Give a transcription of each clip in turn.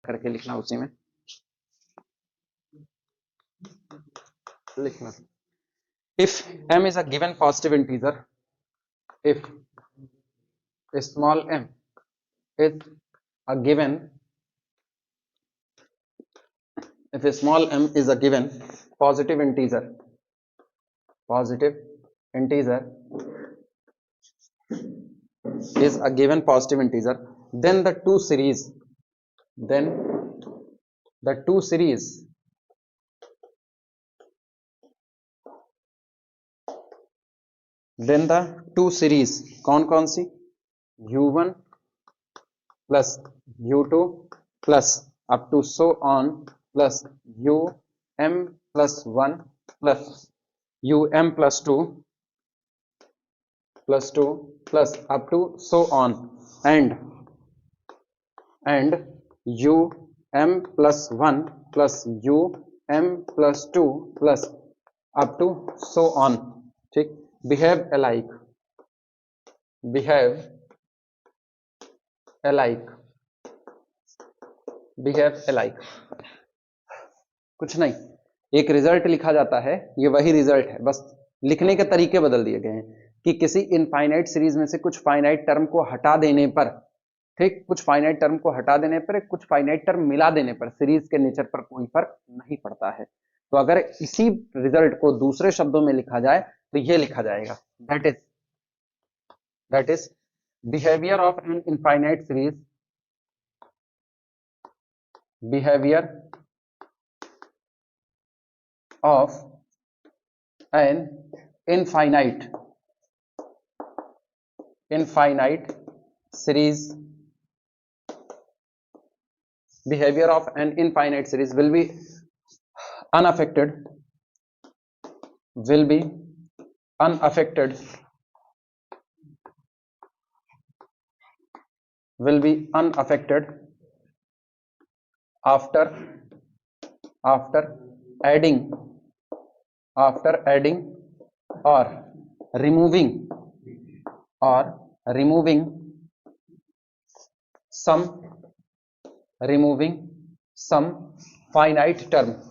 करके लिखना, उसी में लिखना। If m is a given positive integer, if small m is a given, if small m is a given positive integer is a given positive integer, then the two series कौन कौन सी, u1 plus u2 plus up to so on plus um plus 1 plus um plus 2 plus up to so on and um plus 1 plus um plus 2 plus up to so on, ठीक। behave alike कुछ नहीं, एक result लिखा जाता है, ये वही result है, बस लिखने के तरीके बदल दिए गए हैं कि किसी इनफाइनाइट सीरीज में से कुछ फाइनाइट टर्म को हटा देने पर, ठीक, कुछ फाइनाइट टर्म को हटा देने पर कुछ फाइनाइट टर्म मिला देने पर सीरीज के नेचर पर कोई फर्क नहीं पड़ता है। तो अगर इसी रिजल्ट को दूसरे शब्दों में लिखा जाए तो ये लिखा जाएगा, that is behaviour of an infinite series, behaviour of an infinite series, behavior of an infinite series will be unaffected after adding or removing some finite terms।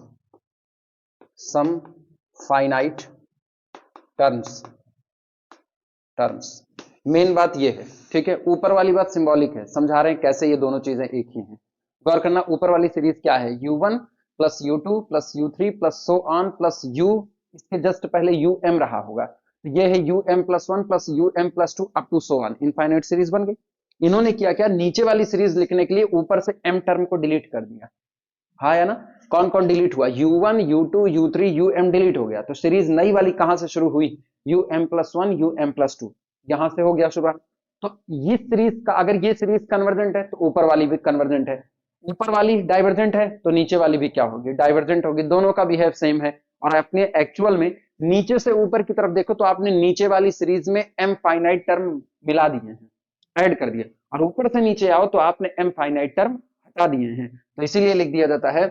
Main बात ये है, ठीक है, ऊपर वाली बात सिंबॉलिक है, समझा रहे हैं कैसे ये दोनों चीजें एक ही हैं। गौर करना, ऊपर वाली सीरीज क्या है, u1 plus u2 plus u3 plus so on plus u, इसके जस्ट पहले um रहा होगा, तो ये है um plus 1 plus um plus 2 up to so on, infinite series बन गई। इन्होंने क्या नीचे वाली सीरीज लिखने के लिए ऊपर से m टर्म को डिलीट कर दिया, हाँ या ना। कौन कौन डिलीट हुआ, u1 u2 u3 um delete हो गया, तो सीरीज नई वाली कहां से शुरू हुई, um प्लस 1 um प्लस 2, यहां से हो गया शुरुआत। तो ये सीरीज का, अगर ये सीरीज कन्वर्जेंट है तो ऊपर वाली भी कन्वर्जेंट है, ऊपर वाली डाइवर्जेंट है तो नीचे वाली भी क्या होगी, डाइवर्जेंट होगी, दोनों का बिहेव सेम है। और अपने एक्चुअल में नीचे से ऊपर की तरफ देखो तो आपने नीचे वाली सीरीज में m फाइनाइट टर्म मिला दिए हैं, ऐड कर दिए, और ऊपर से नीचे आओ तो आपने m फाइनाइट टर्म हटा दिए हैं। तो इसीलिए लिख दिया जाता है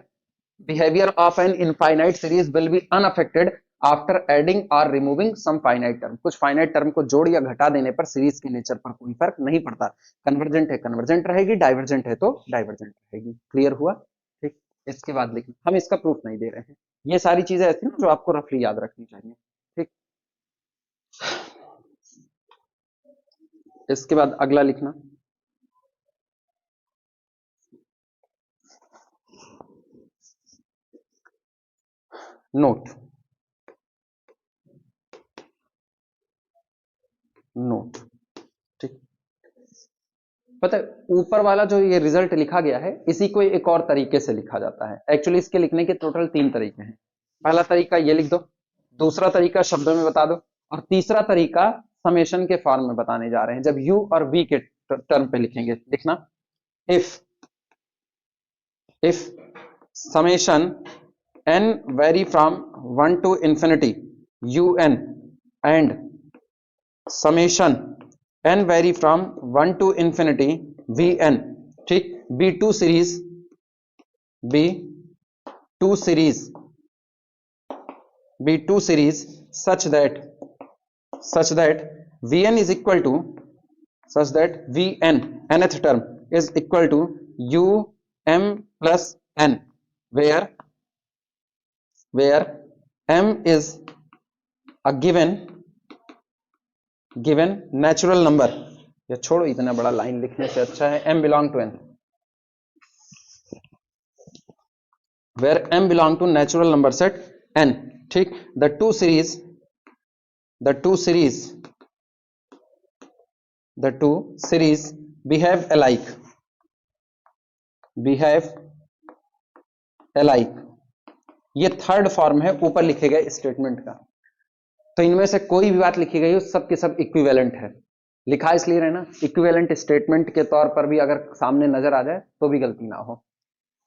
behaviour of an infinite series will be unaffected after adding और रिमूविंग सम फाइनाइट टर्म। कुछ फाइनाइट टर्म को जोड़ या घटा देने पर सीरीज के नेचर पर कोई फर्क नहीं पड़ता, कन्वर्जेंट है कन्वर्जेंट रहेगी, डाइवर्जेंट है तो डाइवर्जेंट रहेगी। क्लियर हुआ, ठीक। इसके बाद लिखना, हम इसका प्रूफ नहीं दे रहे हैं, ये सारी चीजें ऐसी ना जो आपको रफली याद रखनी चाहिए, ठीक। इसके बाद अगला लिखना, नोट ठीक। पता है ऊपर वाला जो ये रिजल्ट लिखा गया है, इसी को एक और तरीके से लिखा जाता है। एक्चुअली इसके लिखने के टोटल 3 तरीके हैं। पहला तरीका ये लिख दो, दूसरा तरीका शब्दों में बता दो, और तीसरा तरीका समेशन के फॉर्म में बताने जा रहे हैं, जब u और v के टर्म पे लिखेंगे। लिखना, if summation n vary from 1 to infinity un and summation n vary from 1 to infinity vn, ठीक। b2 series such that vn is equal to, such that vn nth term is equal to m plus n, where m is a given natural number, या छोड़ो इतना बड़ा line लिखने से अच्छा है m belong to n, where m belong to natural number set n, ठीक, the two series behave alike, ये थर्ड फॉर्म है ऊपर लिखे गए स्टेटमेंट का। तो इनमें से कोई भी बात लिखी गई हो सब के सब इक्विवेलेंट है, लिखा इसलिए रहे ना, इक्विवेलेंट स्टेटमेंट के तौर पर भी अगर सामने नजर आ जाए तो भी गलती ना हो।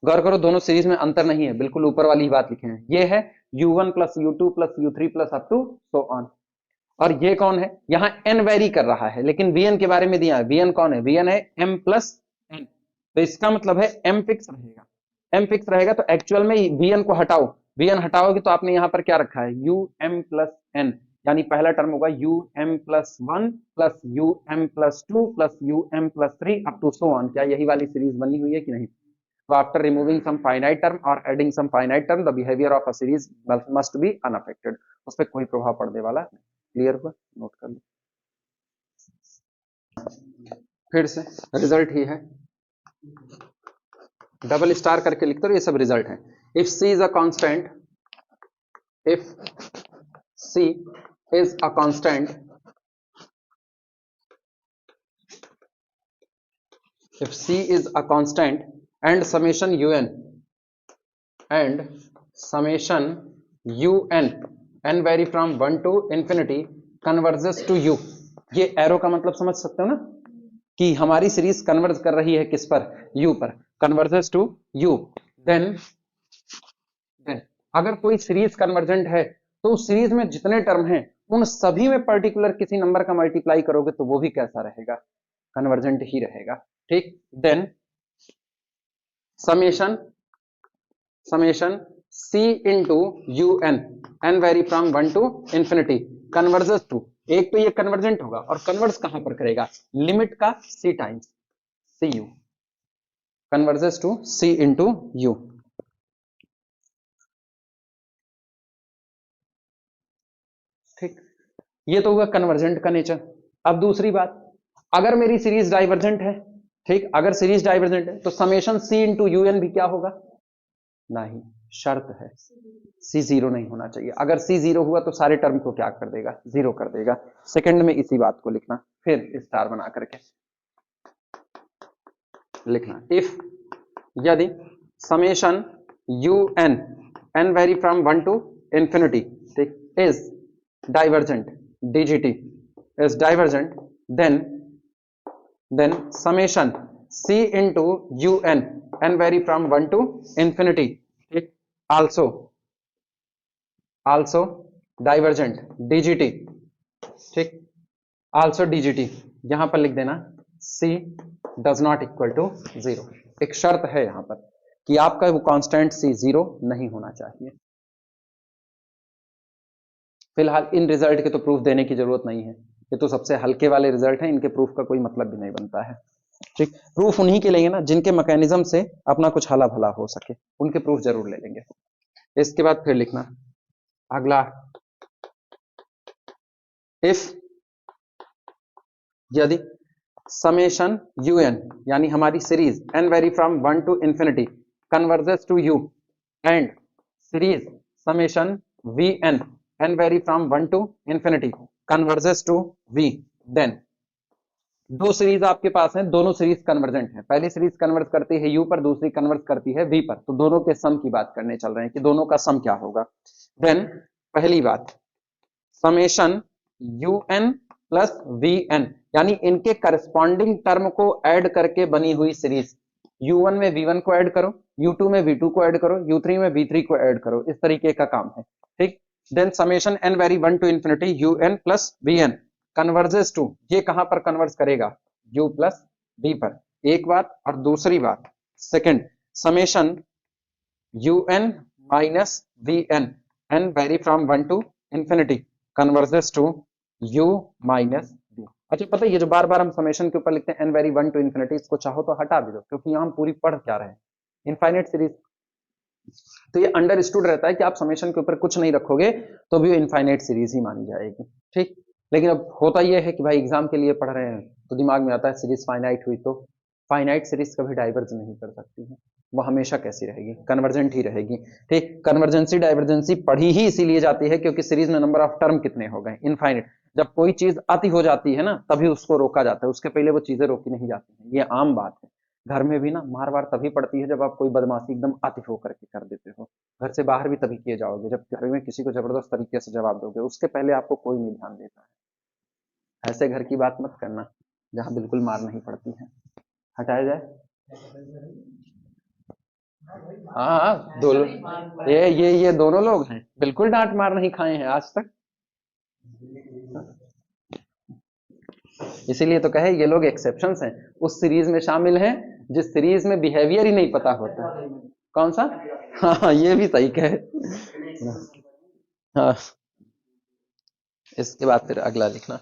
गौर करो दोनों सीरीज में अंतर नहीं है, बिल्कुल ऊपर वाली ही बात लिखे हैं। ये है u1 plus u2 plus u3 plus up to so on, और ये कौन है, यहां n वेरी कर रहा है लेकिन vn के बारे में दिया है। vn कौन है, vn है m प्लस n, तो इसका मतलब है m फिक्स रहेगा, m फिक्स रहेगा तो एक्चुअल में vn को हटाओ, vn हटाओगे तो आपने यहां पर क्या रखा है um प्लस n, यानी पहला टर्म होगा um plus 1 plus um plus 2 plus um plus 3 up to so on. क्या यही वाली सीरीज बनी हुई है कि नहीं? तो after removing some finite term और adding some finite term the behaviour of a series must be unaffected, उस पर कोई प्रभाव पड़ने वाला नहीं। क्लियर हुआ, नोट कर लो। फिर से रिजल्ट ही है, डबल स्टार करके लिखते हो, ये सब रिजल्ट है। If C is a constant, if C is a constant, if c is a constant and summation un n vary from 1 to infinity converges to u, ये एरो का मतलब समझ सकते हो ना कि हमारी सीरीज कन्वर्ज कर रही है किस पर, u पर, कन्वर्जेस टू u, देन अगर कोई सीरीज कन्वर्जेंट है तो उस सीरीज में जितने टर्म हैं उन सभी में पर्टिकुलर किसी नंबर का मल्टीप्लाई करोगे तो वो भी कैसा रहेगा, कन्वर्जेंट ही रहेगा, ठीक। Then summation c into n vary from 1 to infinity converges to, एक तो ये कन्वर्जेंट होगा और कन्वर्स कहां पर करेगा, लिमिट का c times C U, converges to c into U, ठीक। ये तो हुआ कन्वर्जेंट का नेचर। अब दूसरी बात, अगर मेरी सीरीज डाइवर्जेंट है, ठीक, अगर सीरीज डाइवर्जेंट है तो समेशन c इंटू un भी क्या होगा, नहीं, शर्त है c जीरो नहीं होना चाहिए। अगर c जीरो हुआ तो सारे टर्म को क्या कर देगा, जीरो कर देगा। सेकंड में इसी बात को लिखना, फिर स्टार बना करके लिखना, इफ यदि summation un n vary from 1 to infinity, ठीक, is divergent, dgt is divergent, then summation c into un n vary from 1 to infinity, ठीक, also divergent dgt, ठीक, also dgt, यहां पर लिख देना c does not equal to 0। एक शर्त है यहां पर कि आपका वो कांस्टेंट c 0 नहीं होना चाहिए। फिलहाल इन रिजल्ट के तो प्रूफ देने की जरूरत नहीं है, ये तो सबसे हल्के वाले रिजल्ट हैं, इनके प्रूफ का कोई मतलब भी नहीं बनता है, ठीक। प्रूफ उन्हीं के लेंगे ना जिनके मैकेनिज्म से अपना कुछ हला भला हो सके, उनके प्रूफ जरूर ले लेंगे। इसके बाद फिर लिखना अगला, इफ यदि समेशन un यानी हमारी series n vary from 1 to infinity converges to u and series summation vn n vary from 1 to infinity converges to v, then दो सीरीज आपके पास हैं, दोनों सीरीज कन्वर्जेंट हैं, पहली सीरीज कन्वर्ज करती है u पर, दूसरी कन्वर्ज करती है v पर, तो दोनों के सम की बात करने चल रहे हैं कि दोनों का सम क्या होगा। देन पहली बात समेशन un प्लस vn यानी इनके करस्पॉन्डिंग टर्म को ऐड करके बनी हुई सीरीज, u1 में v1 को ऐड करो, u2 में v2 को ऐड करो, u3 में v3 को ऐड करो, इस तरीके का काम है, ठीक। Then summation n vary 1 to infinity un plus vn converges to, ये कहां पर कन्वर्ज करेगा, u प्लस v पर, एक बात। और दूसरी बात second summation un minus vn n vary from 1 to infinity converges to u minus v। अच्छा पता है ये जो बार बार हम समेशन के ऊपर लिखते हैं n वेरी 1 टू इंफिनिटी, इसको चाहो तो हटा भी दो क्योंकि यहां हम पूरी पढ़ क्या रहे हैं, इनफाइनाइट सीरीज। तो ये अंडरस्टूड रहता है कि आप समेशन के ऊपर कुछ नहीं रखोगे तो भी वो इनफाइनाइट सीरीज ही मानी जाएगी, ठीक। लेकिन अब होता यह है कि भाई एग्जाम के लिए पढ़ रहे हैं तो दिमाग में आता है सीरीज फाइनाइट हुई तो फाइनाइट सीरीज कभी डाइवर्ज नहीं कर सकती है, वो हमेशा कैसी रहेगी, कन्वर्जेंट ही रहेगी, ठीक। कन्वर्जेंसी डाइवर्जेंसी पढ़ी ही इसीलिए जाती है क्योंकि सीरीज में नंबर ऑफ टर्म कितने हो गए, इनफाइनाइट। जब कोई चीज अति हो जाती है ना तभी उसको रोका जाता है, उसके पहले वो चीजें रोकी नहीं जाती हैं, ये आम बात है। घर में भी ना मार वार तभी पड़ती है जब आप कोई बदमाशी एकदम अति होकर के कर देते हो, घर से बाहर भी तभी किए जाओगे जब घर में किसी को जबरदस्त तरीके से जवाब दोगे, उसके पहले आपको कोई नहीं ध्यान देता है। ऐसे घर की बात मत करना जहां बिल्कुल मार नहीं पड़ती है, हटाया जाए। हाँ हाँ, दो लोग, ये दोनों लोग हैं, बिल्कुल डांट मार नहीं खाए हैं आज तक, इसीलिए तो कहे ये लोग एक्सेप्शंस हैं, उस सीरीज में शामिल हैं जिस सीरीज में बिहेवियर ही नहीं पता होता। कौन सा? हाँ ये भी सही कहे। हाँ, इसके बाद फिर अगला लिखना।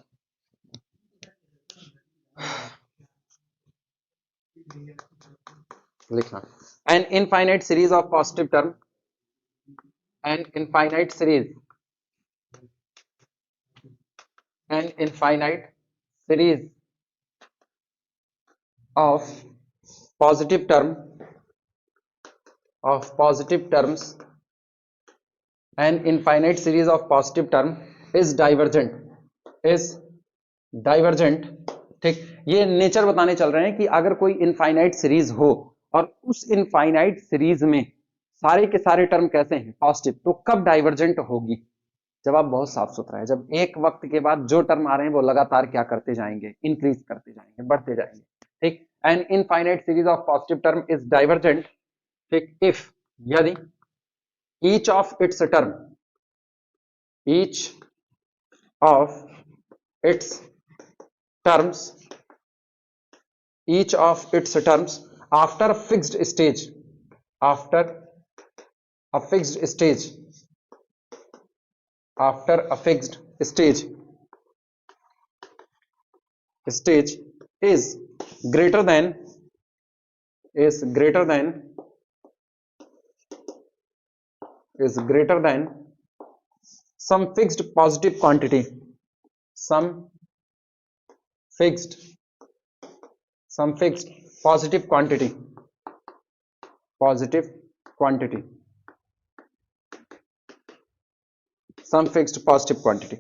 लिखना an infinite series of positive term, an infinite series, an infinite series of positive term, of positive terms, an infinite series of positive term is divergent, is divergent, ठीक। ये नेचर बताने चल रहे हैं कि अगर कोई इनफाइनाइट सीरीज हो और उस इनफाइनाइट सीरीज में सारे के सारे टर्म कैसे हैं, पॉजिटिव, तो कब डाइवर्जेंट होगी। जवाब बहुत साफ सुथरा है, जब एक वक्त के बाद जो टर्म आ रहे हैं वो लगातार क्या करते जाएंगे, इंक्रीज करते जाएंगे, बढ़ते जाएंगे, ठीक। An infinite series of positive term is divergent, ठीक, इफ, यदि each of its term, each of its terms, each of its terms after a fixed stage, after a fixed stage, after a fixed stage, stage is greater than, is greater than, is greater than some fixed positive quantity, some fixed, some fixed positive quantity, positive quantity, some fixed positive quantity।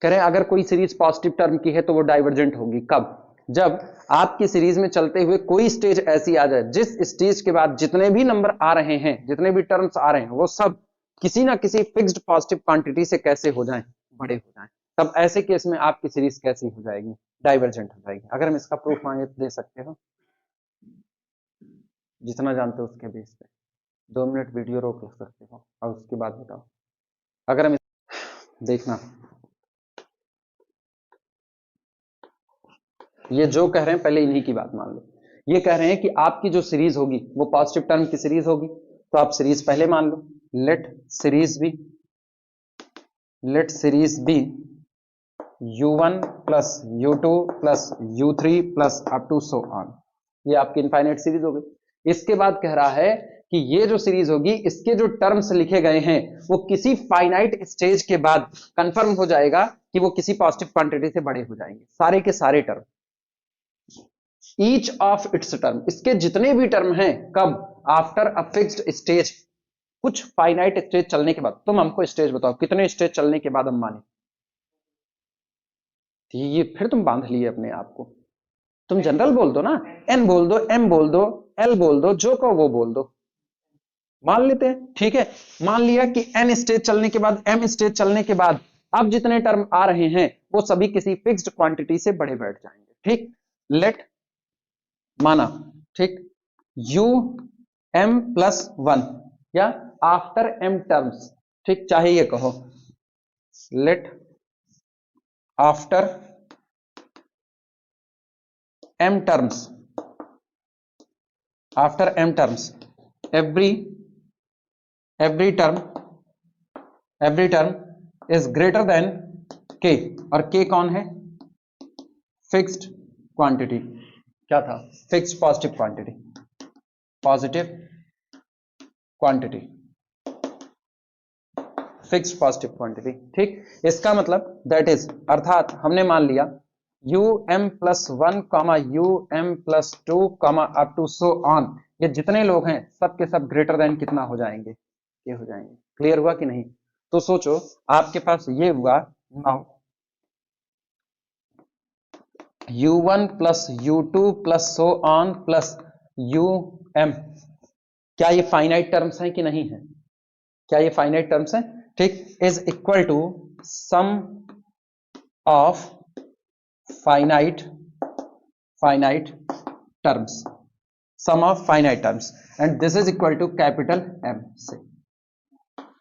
कह रहे हैं अगर कोई series positive term की है तो वो divergent होगी कब, जब आपकी सीरीज में चलते हुए कोई स्टेज ऐसी आ जाए जिस स्टेज के बाद जितने भी नंबर आ रहे हैं, जितने भी टर्म्स आ रहे हैं, वो सब किसी ना किसी फिक्स्ड पॉजिटिव क्वांटिटी से कैसे हो जाएं, बड़े हो जाएं, तब ऐसे केस में आपकी सीरीज कैसी हो जाएगी, डाइवर्जेंट हो जाएगी। अगर हम इसका प्रूफ मांगे तो दे सकते हो, जितना जानते हो उसके बेस पे 2 मिनट वीडियो रोक सकते हो और उसके बाद बताओ। अगर हम देखना, ये जो कह रहे हैं पहले इन्हीं की बात मान लो, ये कह रहे हैं कि आपकी जो सीरीज होगी वो पॉजिटिव टर्म की सीरीज होगी, तो आप सीरीज पहले मान लो, let series be, let series be u1 plus u2 plus u3 plus up to so on, ये आपकी इनफाइनाइट सीरीज हो गई। इसके बाद कह रहा है कि ये जो सीरीज होगी इसके जो टर्म्स लिखे गए हैं वो किसी फाइनाइट स्टेज के बाद कंफर्म हो जाएगा कि वो किसी पॉजिटिव क्वांटिटी से बड़े हो जाएंगे, सारे के सारे term, each of its term, इसके जितने भी टर्म हैं, कब, आफ्टर अ फिक्स्ड स्टेज, कुछ फाइनाइट स्टेज चलने के बाद। तुम हमको स्टेज बताओ कितने स्टेज चलने के बाद हम माने, ये फिर तुम बांध लिए अपने आप को, तुम जनरल बोल दो ना, एन बोल दो, एम बोल दो, एल बोल दो, जो कहो वो बोल दो, मान लेते हैं, ठीक है। मान लिया कि एन स्टेज चलने के बाद, एम स्टेज चलने के बाद अब जितने टर्म आ रहे हैं वो सभी किसी फिक्स्ड क्वांटिटी से बड़े बैठ जाएंगे, ठीक। लेट माना, ठीक, u m प्लस 1 या आफ्टर m टर्म्स, ठीक, चाहे ये कहो let after m terms, after m terms, every term is greater than k, और k कौन है, फिक्स्ड क्वांटिटी क्या था? Fixed positive quantity, positive quantity, fixed positive quantity. ठीक, इसका मतलब दैट इज, अर्थात हमने मान लिया um+1 um+2 up to so on, ये जितने लोग हैं सब के सब ग्रेटर देन कितना हो जाएंगे? ये हो जाएंगे। क्लियर हुआ कि नहीं? तो सोचो आपके पास ये हुआ, now u1 plus u2 plus so on plus um, क्या ये फाइनाइट टर्म्स हैं कि नहीं है? क्या ये फाइनाइट टर्म्स हैं? ठीक, is equal to sum of finite terms, sum of finite terms, and this is equal to capital M से।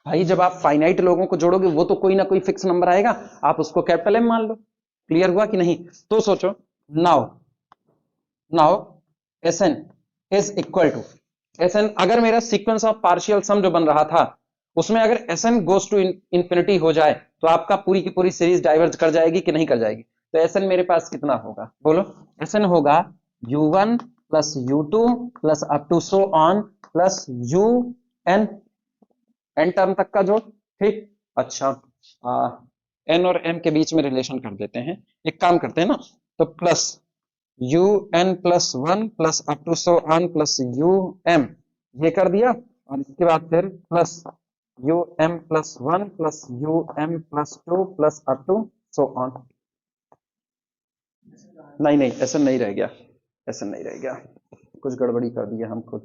भाई जब आप फाइनाइट लोगों को जोड़ोगे वो तो कोई ना कोई फिक्स नंबर आएगा, आप उसको कैपिटल M मान लो। क्लियर हुआ कि नहीं? तो सोचो now Sn is equal to Sn, अगर मेरा सीक्वेंस ऑफ पार्शियल सम जो बन रहा था उसमें अगर Sn गोज टू इंफिनिटी हो जाए तो आपका पूरी की पूरी सीरीज डाइवर्ज कर जाएगी कि नहीं कर जाएगी? तो Sn मेरे पास कितना होगा बोलो? Sn होगा u1 plus u2 plus up to so on plus un, N term तक का जोड़। ठीक, अच्छा एन और एम के बीच में रिलेशन कर देते हैं, एक काम करते हैं ना, तो plus U N plus one plus up to so on plus U M, ये कर दिया, और इसके बाद फिर plus U M plus one plus U M plus two plus up to so on. नहीं नहीं, ऐसा नहीं रह गया, ऐसा नहीं रह गया, कुछ गड़बड़ी कर दी है हम खुद।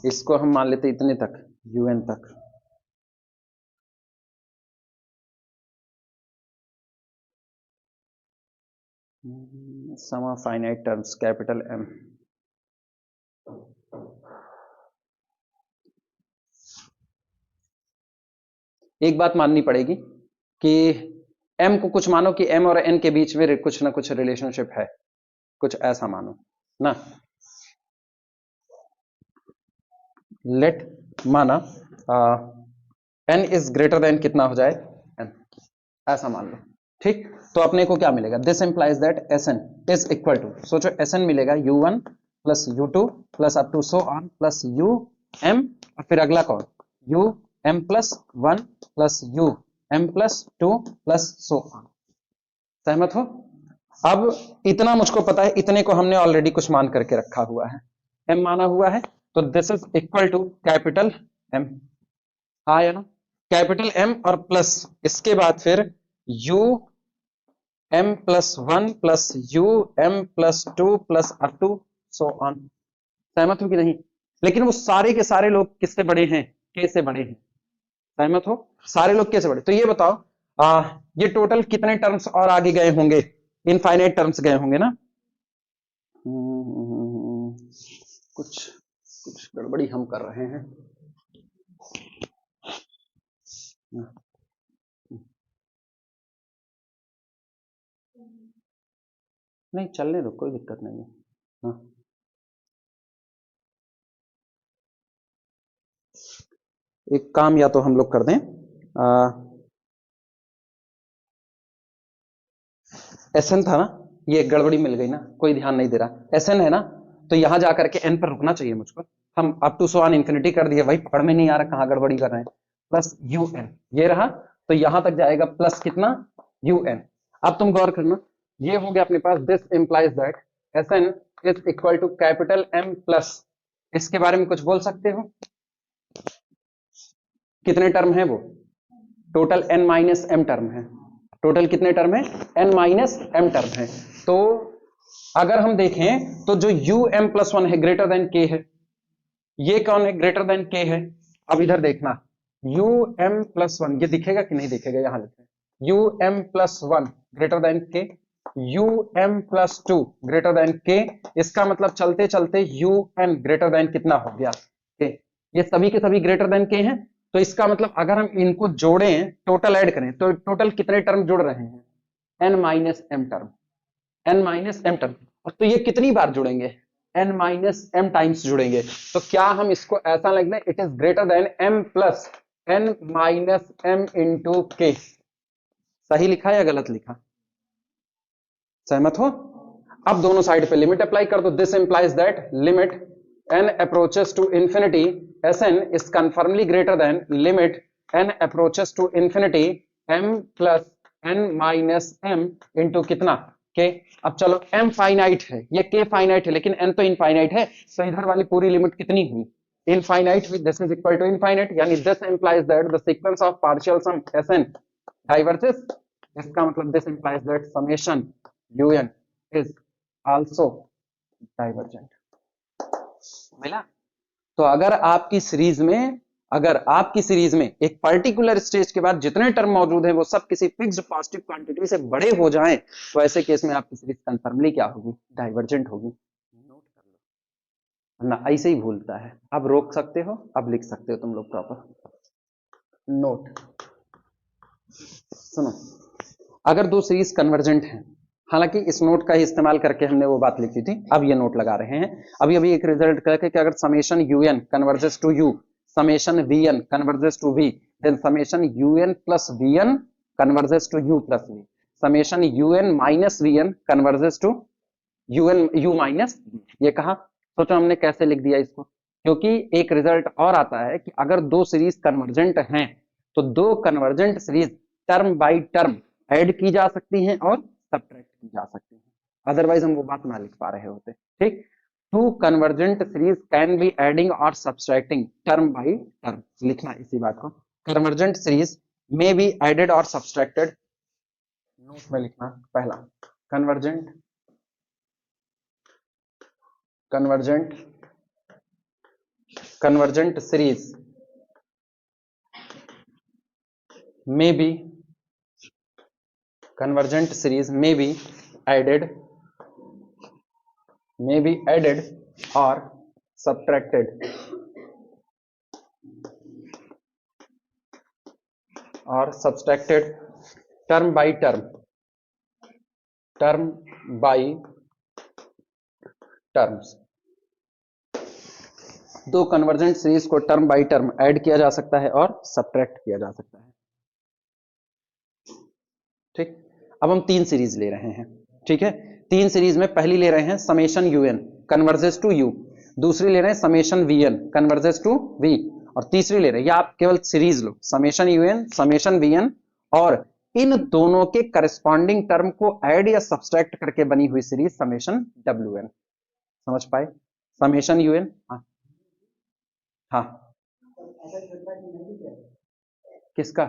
इसको हम मान लेते इतने तक, un तक। Sum of finite terms capital M। एक बात माननी पड़ेगी कि M को कुछ मानो कि M और N के बीच में कुछ ना कुछ रिलेशनशिप है, कुछ ऐसा मानो ना। लेट माना N इज ग्रेटर देन कितना हो जाए? M, ऐसा मान लो। ठीक, तो अपने को क्या मिलेगा? This implies that Sn is equal to, सोचो Sn मिलेगा u1 plus u2 plus up to so on plus um, और फिर अगला कौन? um plus 1 plus um plus 2 plus so on. सहमत हो? अब इतना मुझको पता है, इतने को हमने ऑलरेडी कुछ मान करके रखा हुआ है, m माना हुआ है, तो this is equal to capital M। हाँ या ना? कैपिटल M और प्लस इसके बाद फिर u m plus one plus U M plus two plus up to so on. सहमत हो कि नहीं? लेकिन वो सारे के सारे लोग किससे बड़े हैं? K से बड़े हैं। सहमत हो? सारे लोग K से बड़े। तो ये बताओ ये टोटल कितने टर्म्स और आगे गए होंगे? इनफाइनाइट टर्म्स गए होंगे ना। कुछ कुछ गड़बड़ी हम कर रहे हैं। नहीं चलने दो, कोई दिक्कत नहीं है। हाँ, एक काम या तो हम लोग कर दें, Sn था ना, ये गड़बड़ी मिल गई ना, कोई ध्यान नहीं दे रहा। Sn है ना, तो यहां जाकर के n पर रुकना चाहिए मुझको। हम up to so on infinity कर दिए, भाई पकड़ में नहीं आ रहा कहां गड़बड़ी कर रहे हैं। प्लस un ये रहा, तो यहां तक जाएगा प्लस कितना? un। अब तुम गौर करना, ये हो गया अपने पास, this implies that Sn is equal to capital M plus, इसके बारे में कुछ बोल सकते हो? कितने टर्म है वो? Total n minus m term है। टोटल कितने टर्म है? n माइनस m टर्म है। तो अगर हम देखें तो जो um प्लस वन है ग्रेटर देन k है, ये कौन है? ग्रेटर देन k है। अब इधर देखना, um प्लस वन, ये दिखेगा कि नहीं दिखेगा? यहां लिखे um plus one greater than k, um plus two greater than k, इसका मतलब चलते चलते un ग्रेटर देन कितना हो गया? k। ये सभी के सभी ग्रेटर देन k हैं, तो इसका मतलब अगर हम इनको जोड़ें, टोटल ऐड करें, तो टोटल कितने टर्म जुड़ रहे हैं? n minus m term, n minus m term. तो ये कितनी बार जुड़ेंगे? n माइनस m टाइम्स जुड़ेंगे। तो क्या हम इसको ऐसा लिख दें, it is greater then m plus n minus m into k। सही लिखा या गलत लिखा? सहमत हो? अब दोनों साइड पे लिमिट अप्लाई कर दो. This implies that limit n approaches to infinity Sn is confirmably greater than limit n approaches to infinity m plus n minus m into कितना k. अब चलो m फाइनाइट है, ये k फाइनाइट है, लेकिन n तो इनफाइनाइट है, तो इधर वाली पूरी लिमिट कितनी हुई? इनफाइनाइट हुई. This is equal to infinite, यानी this implies that the sequence of partial sum Sn diverges. इसका मतलब this implies that summation un is also divergent. मिला? तो अगर आपकी सीरीज में एक पर्टिकुलर स्टेज के बाद जितने टर्म मौजूद हैं वो सब किसी फिक्स्ड पॉजिटिव क्वांटिटी से बड़े हो जाएं, तो ऐसे केस में आपकी सीरीज कंफर्मली क्या होगी? डाइवर्जेंट होगी. नोट कर लो, वरना ऐसे ही भूलता है. अब रोक सकते हो, अब लिख सकते हो तुम लोग प्रॉपर. नोट सुनो, अगर दो सीरीज कन्वर्जेंट हैं, हालांकि इस नोट का ही इस्तेमाल करके हमने वो बात लिखी थी, अब ये नोट लगा रहे हैं. अभी एक रिजल्ट करके कि अगर summation un converges to u, summation vn converges to v, then summation un plus vn converges to u प्लस v, summation un minus vn converges to u minus v. ये कहा, सोचो हमने कैसे लिख दिया इसको, क्योंकि एक रिजल्ट और आता है कि अगर दो सीरीज कन्वर्जेंट हैं तो दो convergent series term by term add की जा सकती हैं और सब्ट्रैक्ट की जा सकती है. अदरवाइज हम वो बात ना लिख पा रहे होते. ठीक, two convergent series can be adding और सब्सट्रैक्टिंग टर्म बाय टर्म. लिखना इसी बात को, convergent series may be added और सब्सट्रैक्टेड. नोट में लिखना पहला, convergent series may be added or subtracted term by terms. दो कन्वर्जेंट सीरीज को टर्म बाय टर्म ऐड किया जा सकता है और सब्ट्रैक्ट किया जा सकता है. ठीक, अब हम तीन सीरीज ले रहे हैं. ठीक है, तीन सीरीज में पहली ले रहे हैं summation un converges to u, दूसरी ले रहे हैं summation vn converges to v, और तीसरी ले रहे हैं, या आप केवल सीरीज लो, समेशन un समेशन vn, और इन दोनों के करस्पॉन्डिंग टर्म को ऐड या सब्सट्रैक्ट करके बनी हुई सीरीज समेशन wn. समझ पाए? समेशन un, हाँ किसका?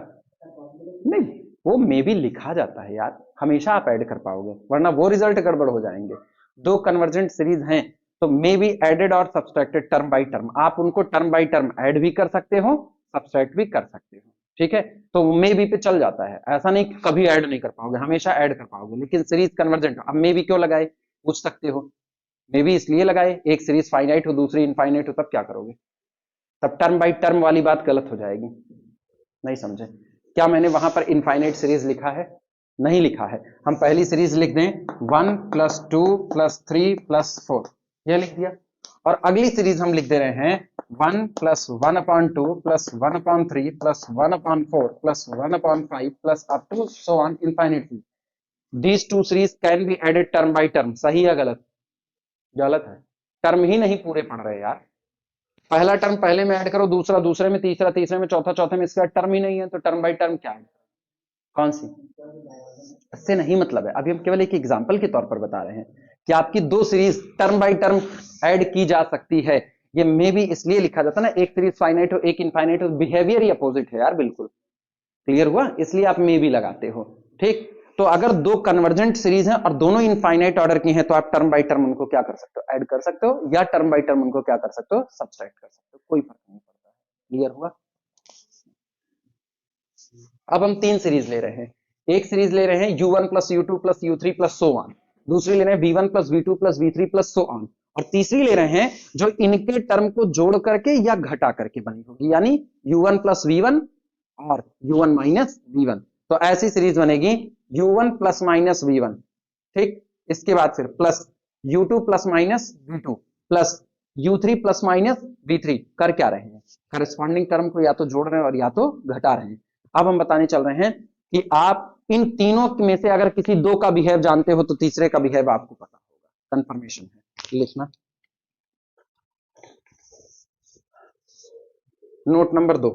नहीं, वो मे भी लिखा जाता है यार, हमेशा आप ऐड कर पाओगे, वरना वो रिजल्ट गड़बड़ हो जाएंगे. दो कन्वर्जेंट सीरीज हैं तो मे बी एडेड और सब्सट्रैक्टेड टर्म बाय टर्म. आप उनको टर्म बाय टर्म ऐड भी कर सकते हो, सब्सट्रैक्ट भी कर सकते हो. ठीक है, तो मे बी पे चल जाता है, ऐसा नहीं कभी ऐड नहीं कर पाओगे, हमेशा ऐड कर पाओगे. लेकिन सीरीज कन्वर्जेंट, अब मे बी क्यों लगाए पूछ सकते हो. मे बी इसलिए लगाए, एक सीरीज फाइनाइट हो दूसरी इनफाइनाइट हो, तब क्या करोगे? तब टर्म बाय टर्म वाली बात गलत हो जाएगी. नहीं समझे क्या? मैंने वहां पर इनफाइनाइट सीरीज लिखा है? नहीं लिखा है. हम पहली सीरीज लिख दें 1 + 2 + 3 + 4, यह लिख दिया. और अगली सीरीज हम लिख दे रहे हैं 1 + 1/2 + 1/3 + 1/4 + 1/5 + up to so on infinity. These two series can be added term by term. सही है गलत? गलत है, टर्म ही नहीं पूरे पढ़ रहे यार. पहला टर्म पहले में ऐड करो, दूसरा दूसरे में, तीसरा तीसरे में, चौथा चौथे में, इसका टर्म ही नहीं है, तो टर्म बाय टर्म क्या है? कौन सी? इससे नहीं मतलब है, अभी हम केवल एक एग्जांपल के तौर पर बता रहे हैं कि आपकी दो series term by term add की जा सकती है. ये मे भी इसलिए लिखा जाता है ना, एक सीरीज फाइनाइट हो एक इनफाइनाइट हो, बिहेवियर ही अपोजिट है यार. बिल्कुल क्लियर हुआ? इसलिए आप मे भी लगाते हो. ठीक, तो अगर दो कन्वर्जेंट सीरीज हैं और दोनों इनफाइनाइट ऑर्डर की हैं, तो आप टर्म बाय टर्म उनको क्या कर सकते हो? ऐड कर सकते हो, या टर्म बाय टर्म उनको क्या कर सकते हो? सब्सट्रैक्ट कर सकते हो, कोई फर्क नहीं पड़ता है. क्लियर हुआ? अब हम तीन सीरीज ले रहे हैं. एक सीरीज ले रहे हैं u1 + u2 + u3 + so on, दूसरी ले रहे हैं v1 + v2 + v3 + so on, और तीसरी ले रहे हैं जो इनके टर्म को जोड़ करके या घटा करके बनी होगी, यानी u1 + v1 और u1 - v1. तो ऐसी सीरीज बनेगी u1 ± v1. ठीक, इसके बाद फिर plus u2 ± v2 plus u3 ± v3. कर क्या रहे हैं? करस्पॉन्डिंग टर्म को या तो जोड़ रहे हैं और या तो घटा रहे हैं. अब हम बताने चल रहे हैं कि आप इन तीनों में से अगर किसी दो का बिहेव जानते हो तो तीसरे का बिहेव आपको पता होगा, कंफर्मेशन है। लिखना नोट नंबर 2,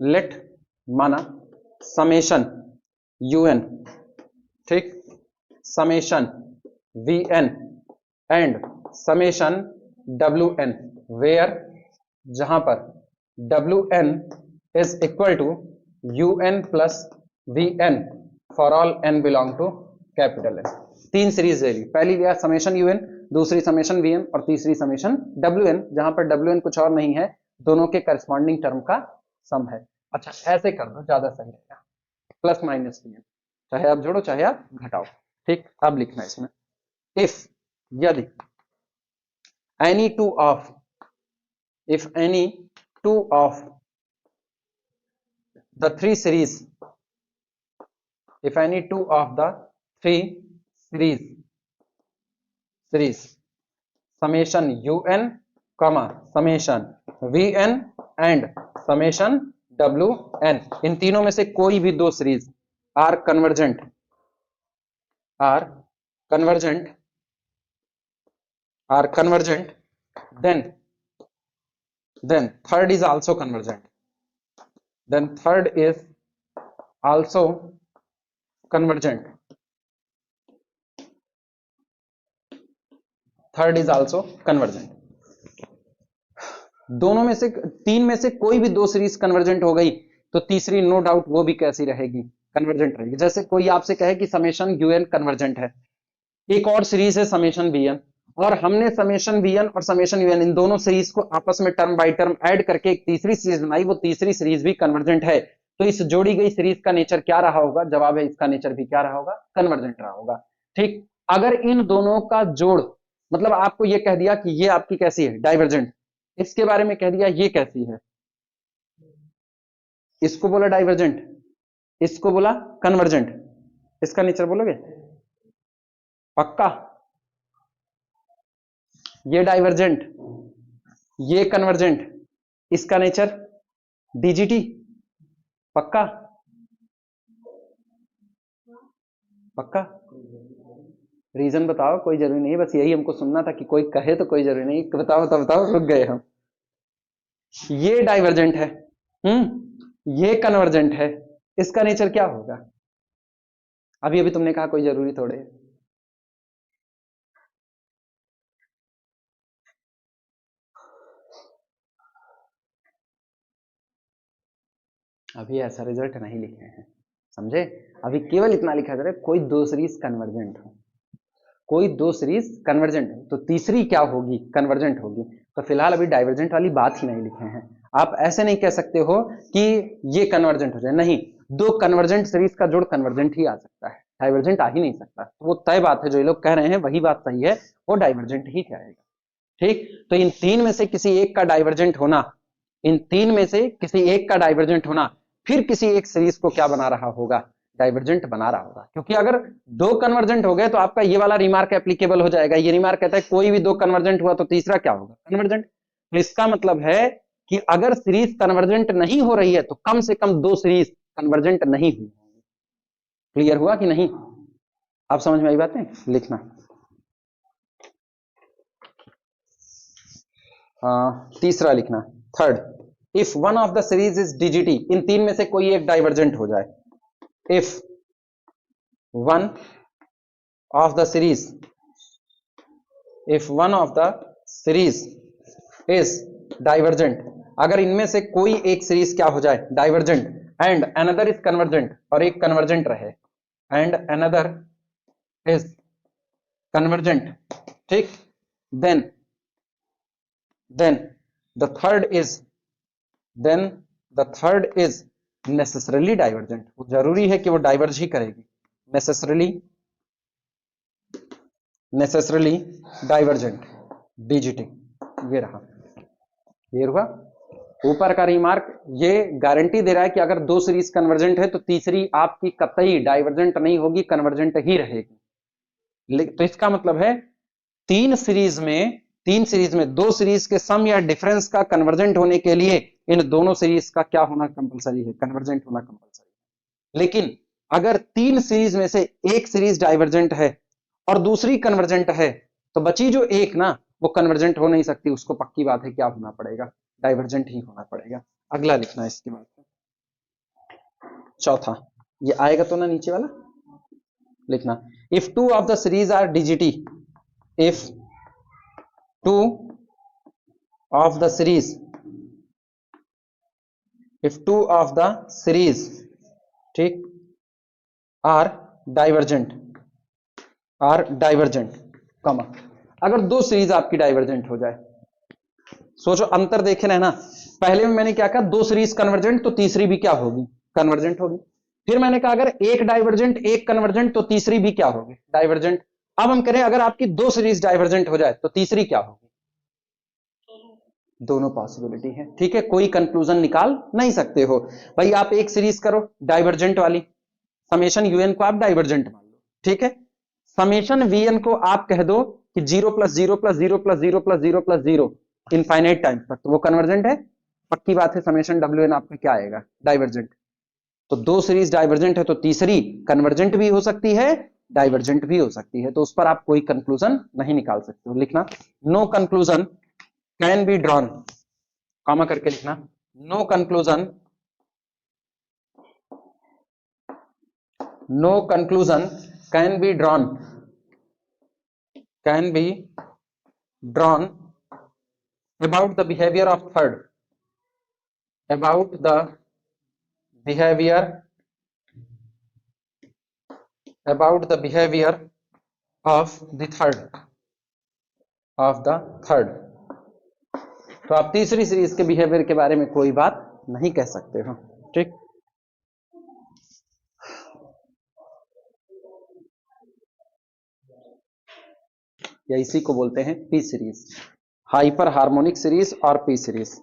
लेट माना समेशन un, ठीक, summation vn and summation wn, where, जहां पर wn is equal to un plus vn for all n belong to capital N। तीन सीरीज ले ली, पहली लिया समेशन un, दूसरी समेशन vn और तीसरी समेशन wn, जहां पर wn कुछ और नहीं है, दोनों के करस्पॉन्डिंग टर्म का सम है। अच्छा ऐसे कर दो, ज्यादा सही रहेगा, प्लस माइनस vn, चाहे आप जोड़ो चाहे आप घटाओ, ठीक। अब लिखना है इसमें, इफ यदि any two of, if any two of the three series, if any two of the three series summation un comma summation vn and summation wn, इन तीनों में से कोई भी दो series are convergent then third is also convergent, then third is also convergent, third is also convergent। दोनों में से, तीन में से कोई भी दो सीरीज कन्वर्जेंट हो गई तो तीसरी नो डाउट वो भी कैसी रहेगी, कन्वर्जेंट रहेगी। जैसे कोई आपसे कहे कि समेशन यूएन कन्वर्जेंट है, एक और सीरीज है समेशन वीएन, और हमने समेशन वीएन और समेशन यूएन इन दोनों सीरीज को आपस में टर्म बाय टर्म ऐड करके एक तीसरी सीरीज बनाई, वो तीसरी सीरीज भी कन्वर्जेंट है, तो इस जोड़ी गई सीरीज का नेचर क्या रहा होगा? जवाब है इसका नेचर भी क्या रहा होगा? कन्वर्जेंट रहा होगा, ठीक। अगर इन दोनों का जोड़, मतलब आपको ये कह दिया कि ये आपकी कैसी है, डाइवर्जेंट, इसके बारे में कह दिया ये कैसी है, इसको बोला डाइवर्जेंट, इसको बोला कन्वर्जेंट, इसका नेचर बोलोगे पक्का? ये डाइवर्जेंट, ये कन्वर्जेंट, इसका नेचर डीजीटी, पक्का? पक्का? रीजन बताओ, कोई जरूरी नहीं, बस यही हमको सुनना था कि कोई कहे तो कोई जरूरी नहीं, बताओ तो बताओ, रुक गए हम। ये डाइवर्जेंट है, ये कन्वर्जेंट है, इसका नेचर क्या होगा? अभी अभी तुमने कहा कोई जरूरी थोड़े है। अभी ऐसा रिजल्ट नहीं लिखे हैं, समझे? अभी केवल इतना लिखा जा रहा है, कोई दो सीरीज कन्वर्जेंट हो, कोई दो सीरीज कन्वर्जेंट हो तो तीसरी क्या होगी? कन्वर्जेंट होगी। तो फिलहाल अभी डाइवर्जेंट वाली बात ही नहीं लिखे हैं। आप ऐसे नहीं कह सकते हो कि ये कन्वर्जेंट हो जाए, नहीं, दो कन्वर्जेंट सीरीज का जोड़ कन्वर्जेंट ही आ सकता है, डाइवर्जेंट आ ही नहीं सकता। तो वो तय बात है, जो ये लोग कह रहे हैं वही बात सही है, वो डाइवर्जेंट ही कहेगा, ठीक। तो इन तीन में से किसी एक का डाइवर्जेंट होना, इन तीन में से किसी एक का डाइवर्जेंट होना फिर किसी एक सीरीज को क्या बना रहा होगा? डाइवर्जेंट बना रहा होगा। क्योंकि अगर दो कन्वर्जेंट हो गए तो आपका ये वाला रिमार्क एप्लीकेबल हो जाएगा। ये रिमार्क कहता है कोई भी दो कन्वर्जेंट हुआ तो तीसरा क्या होगा? कन्वर्जेंट। तो इसका मतलब है कि अगर सीरीज कन्वर्जेंट नहीं हो रही है तो कम से कम दो सीरीज कन्वर्जेंट नहीं हुई। क्लियर हुआ कि नहीं? आप समझ में आई बातें? लिखना तीसरा लिखना, third, if one of the series is DGT, इन तीन में से कोई एक डाइवर्जेंट हो जाए, if one of the series, if one of the series is divergent, अगर इनमें से कोई एक सीरीज क्या हो जाए? Divergent, and another is convergent, और एक कन्वर्जेंट रहे, एंड अनदर इज कन्वर्जेंट, ठीक, then the third is necessarily divergent। वो जरूरी है कि वो डाइवर्ज ही करेगी, necessarily divergent, डीजीटी। ये रहा, ये हुआ ऊपर का रिमार्क। ये गारंटी दे रहा है कि अगर दो सीरीज कन्वर्जेंट है तो तीसरी आपकी कतई डाइवर्जेंट नहीं होगी, कन्वर्जेंट ही रहेगी। तो इसका मतलब है तीन सीरीज में तीन सीरीज में दो सीरीज के सम या डिफरेंस का कन्वर्जेंट होने के लिए इन दोनों सीरीज का क्या होना कंपलसरी है, कन्वर्जेंट होना कंपलसरी है। लेकिन अगर तीन सीरीज में से एक सीरीज डाइवर्जेंट है और दूसरी कन्वर्जेंट है, तो बची जो एक ना, वो कन्वर्जेंट हो नहीं सकती, उसको पक्की बात है क्या होना पड़ेगा, डाइवर्जेंट ही होना पड़ेगा। अगला लिखना है इसके बाद चौथा, ये आएगा तो ना नीचे वाला लिखना, if two of the series are divergent, if two of the series, if two of the series, ठीक, are divergent, कमा, अगर दो सीरीज आपकी डाइवर्जेंट हो जाए, सोचो अंतर देखे रहना, पहले में मैंने क्या कहा, दो सीरीज कन्वर्जेंट तो तीसरी भी क्या होगी, कन्वर्जेंट होगी। फिर मैंने कहा अगर एक डाइवर्जेंट एक कन्वर्जेंट तो तीसरी भी क्या होगी, डाइवर्जेंट। अब हम करें अगर आपकी दो सीरीज डाइवर्जेंट हो जाए तो तीसरी क्या होगी, दोनों पॉसिबिलिटी है, ठीक है, कोई कंक्लूजन निकाल नहीं सकते हो भाई। आप एक सीरीज करो डाइवर्जेंट वाली, समेशन यूएन को आप डाइवर्जेंट मान लो, ठीक है, समेशन वीएन को आप कह दो कि 0 + 0 + 0 + 0 + 0 + 0 इनफाइनाइट टाइम तक, तो वो कन्वर्जेंट है, पक्की बात है। समेशन डब्ल्यूएन आपका क्या आएगा, डाइवर्जेंट। तो दो सीरीज डाइवर्जेंट है तो तीसरी कन्वर्जेंट भी हो सकती है, डाइवर्जेंट भी हो सकती है, तो उस पर आप कोई कंक्लूजन नहीं निकाल सकते हो। लिखना, no conclusion can be drawn, comma करके लिखना, no conclusion, no conclusion can be drawn, can be drawn about the behavior of third, about the behavior, about the behavior of the third, of the third। तो आप तीसरी series के behaviour के बारे में कोई बात नहीं कह सकते हो, ठीक। या इसी को बोलते हैं p series, hyper harmonic series और p series.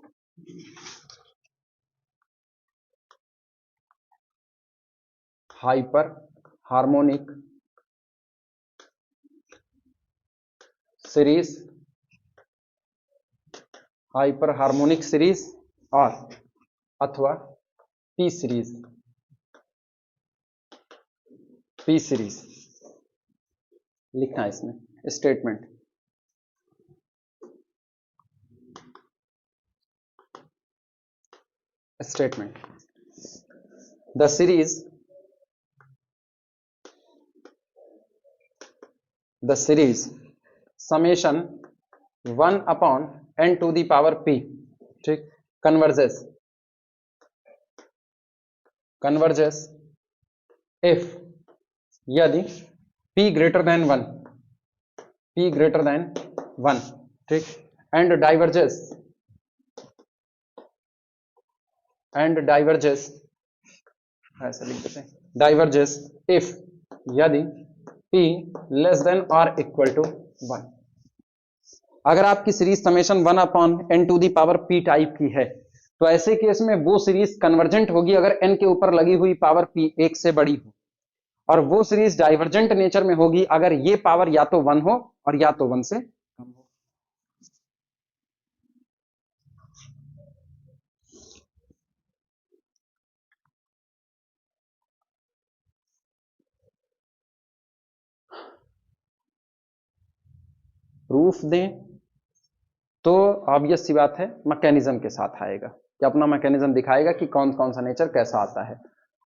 Hyper harmonic series, hyper harmonic series और अथवा पी सीरीज, पी सीरीज लिखना है इसमें statement. Statement, the series, the series summation 1/n⁴p, ठीक, कन्वर्जेस, कन्वर्जेस इफ, यदि p greater than 1, p greater than 1, ठीक, and diverges, and diverges, ऐसा लिख देते हैं, डाइवर्जेस इफ, यदि p लेस देन और इक्वल टू 1। अगर आपकी सीरीज समेशन 1/n⁴p टाइप की है, तो ऐसे केस में वो सीरीज कन्वर्जेंट होगी अगर n के ऊपर लगी हुई पावर p 1 से बड़ी हो, और वो सीरीज डाइवर्जेंट नेचर में होगी अगर ये पावर या तो 1 हो और या तो 1 से कम हो। प्रूफ दें तो ऑब्वियस सी बात है मैकेनिज्म के साथ आएगा, कि अपना मैकेनिज्म दिखाएगा कि कौन कौन सा नेचर कैसा आता है।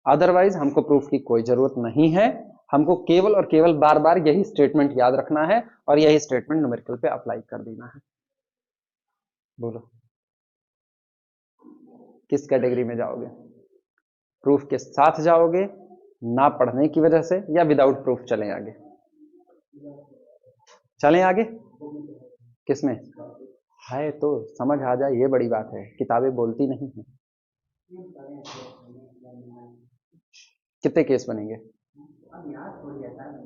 अदरवाइज हमको प्रूफ की कोई जरूरत नहीं है, हमको केवल और केवल बार बार यही स्टेटमेंट याद रखना है और यही स्टेटमेंट न्यूमेरिकल पे अप्लाई कर देना है। बोलो किस कैटेगरी में जाओगे, प्रूफ के साथ जाओगे, ना पढ़ने की वजह से, या विदाउट प्रूफ चलें आगे, चलें आगे, किसमें है तो समझ आ जाए, ये बड़ी बात है, किताबें बोलती नहीं है। कितने केस बनेंगे,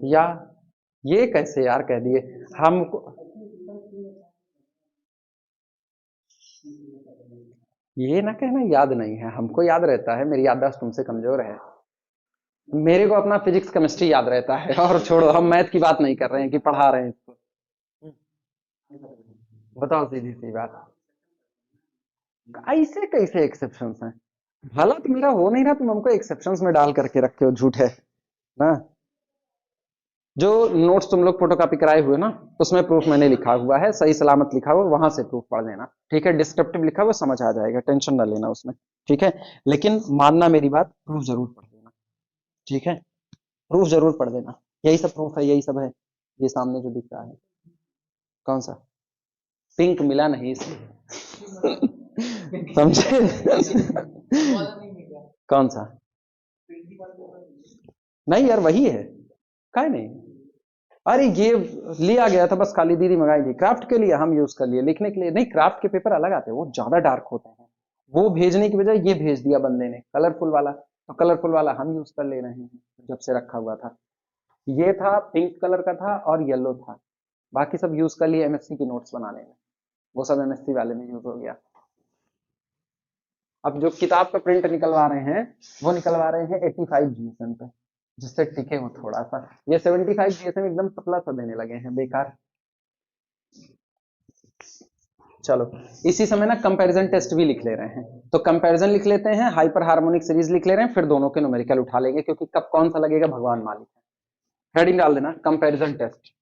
या ये कैसे यार कह दिए हमको, ये ना कहना याद नहीं है, हमको याद रहता है, मेरी याददाश्त तुमसे कमजोर है। मेरे को अपना फिजिक्स केमिस्ट्री याद रहता है, और छोड़ो हम मैथ की बात नहीं कर रहे हैं कि पढ़ा रहे हैं इसको। बताओ सीधी सी बात, ऐसे कैसे एक्सेप्शंस हैं? भला तो मेरा हो नहीं रहा, तुम हमको एक्सेप्शंस में डाल करके रखे हो, झूठे ना। जो नोट्स तुम लोग फोटोकॉपी कराए हुए ना, उसमें प्रूफ मैंने लिखा हुआ है, सही सलामत लिखा हुआ, वहां से प्रूफ पढ़ लेना, ठीक है। डिस्क्रिप्टिव लिखा हुआ समझ आ जाएगा, टेंशन ना लेना उसमें, ठीक है। लेकिन मानना मेरी बात, प्रूफ जरूर पढ़ लेना, ठीक है। प्रूफ जरूर पढ़ लेना, यही सब प्रूफ है, यही सब है, ये सामने जो दिख रहा है। कौन सा? पिंक मिला नहीं इसलिए। समझे? कौन सा? नहीं यार, वही है, काय नहीं। अरे ये लिया गया था बस, खाली दीदी मंगाई थी क्राफ्ट के लिए, हम यूज कर लिए, लिखने के लिए नहीं। क्राफ्ट के पेपर अलग आते हैं, वो ज्यादा डार्क होते हैं, वो भेजने की बजाय ये भेज दिया बंदे ने कलरफुल वाला, तो कलरफुल वाला हम यूज कर ले रहे हैं, जब से रखा हुआ था। ये था पिंक कलर का था और येलो था, बाकी सब यूज कर लिए एमएससी की नोट्स बनाने में, वो सब एमएससी वाले में यूज हो गया। अब जो किताब का प्रिंट निकलवा रहे हैं, वो निकलवा रहे हैं 85 जीएसएम पे, जिससे टिके वो थोड़ा सा। ये 75 जीएसएम एकदम पतला सा देने लगे हैं, बेकार। चलो, इसी समय ना कंपैरिजन टेस्ट भी लिख ले रहे हैं, तो कंपैरिजन लिख लेते हैं, हाइपर हार्मोनिक सीरीज लिख ले रहे हैं, फिर दोनों के न्यूमेरिकल उठा लेंगे, क्योंकि कब कौन सा लगेगा भगवान मालिक है। हेडिंग डाल देना, comparison test.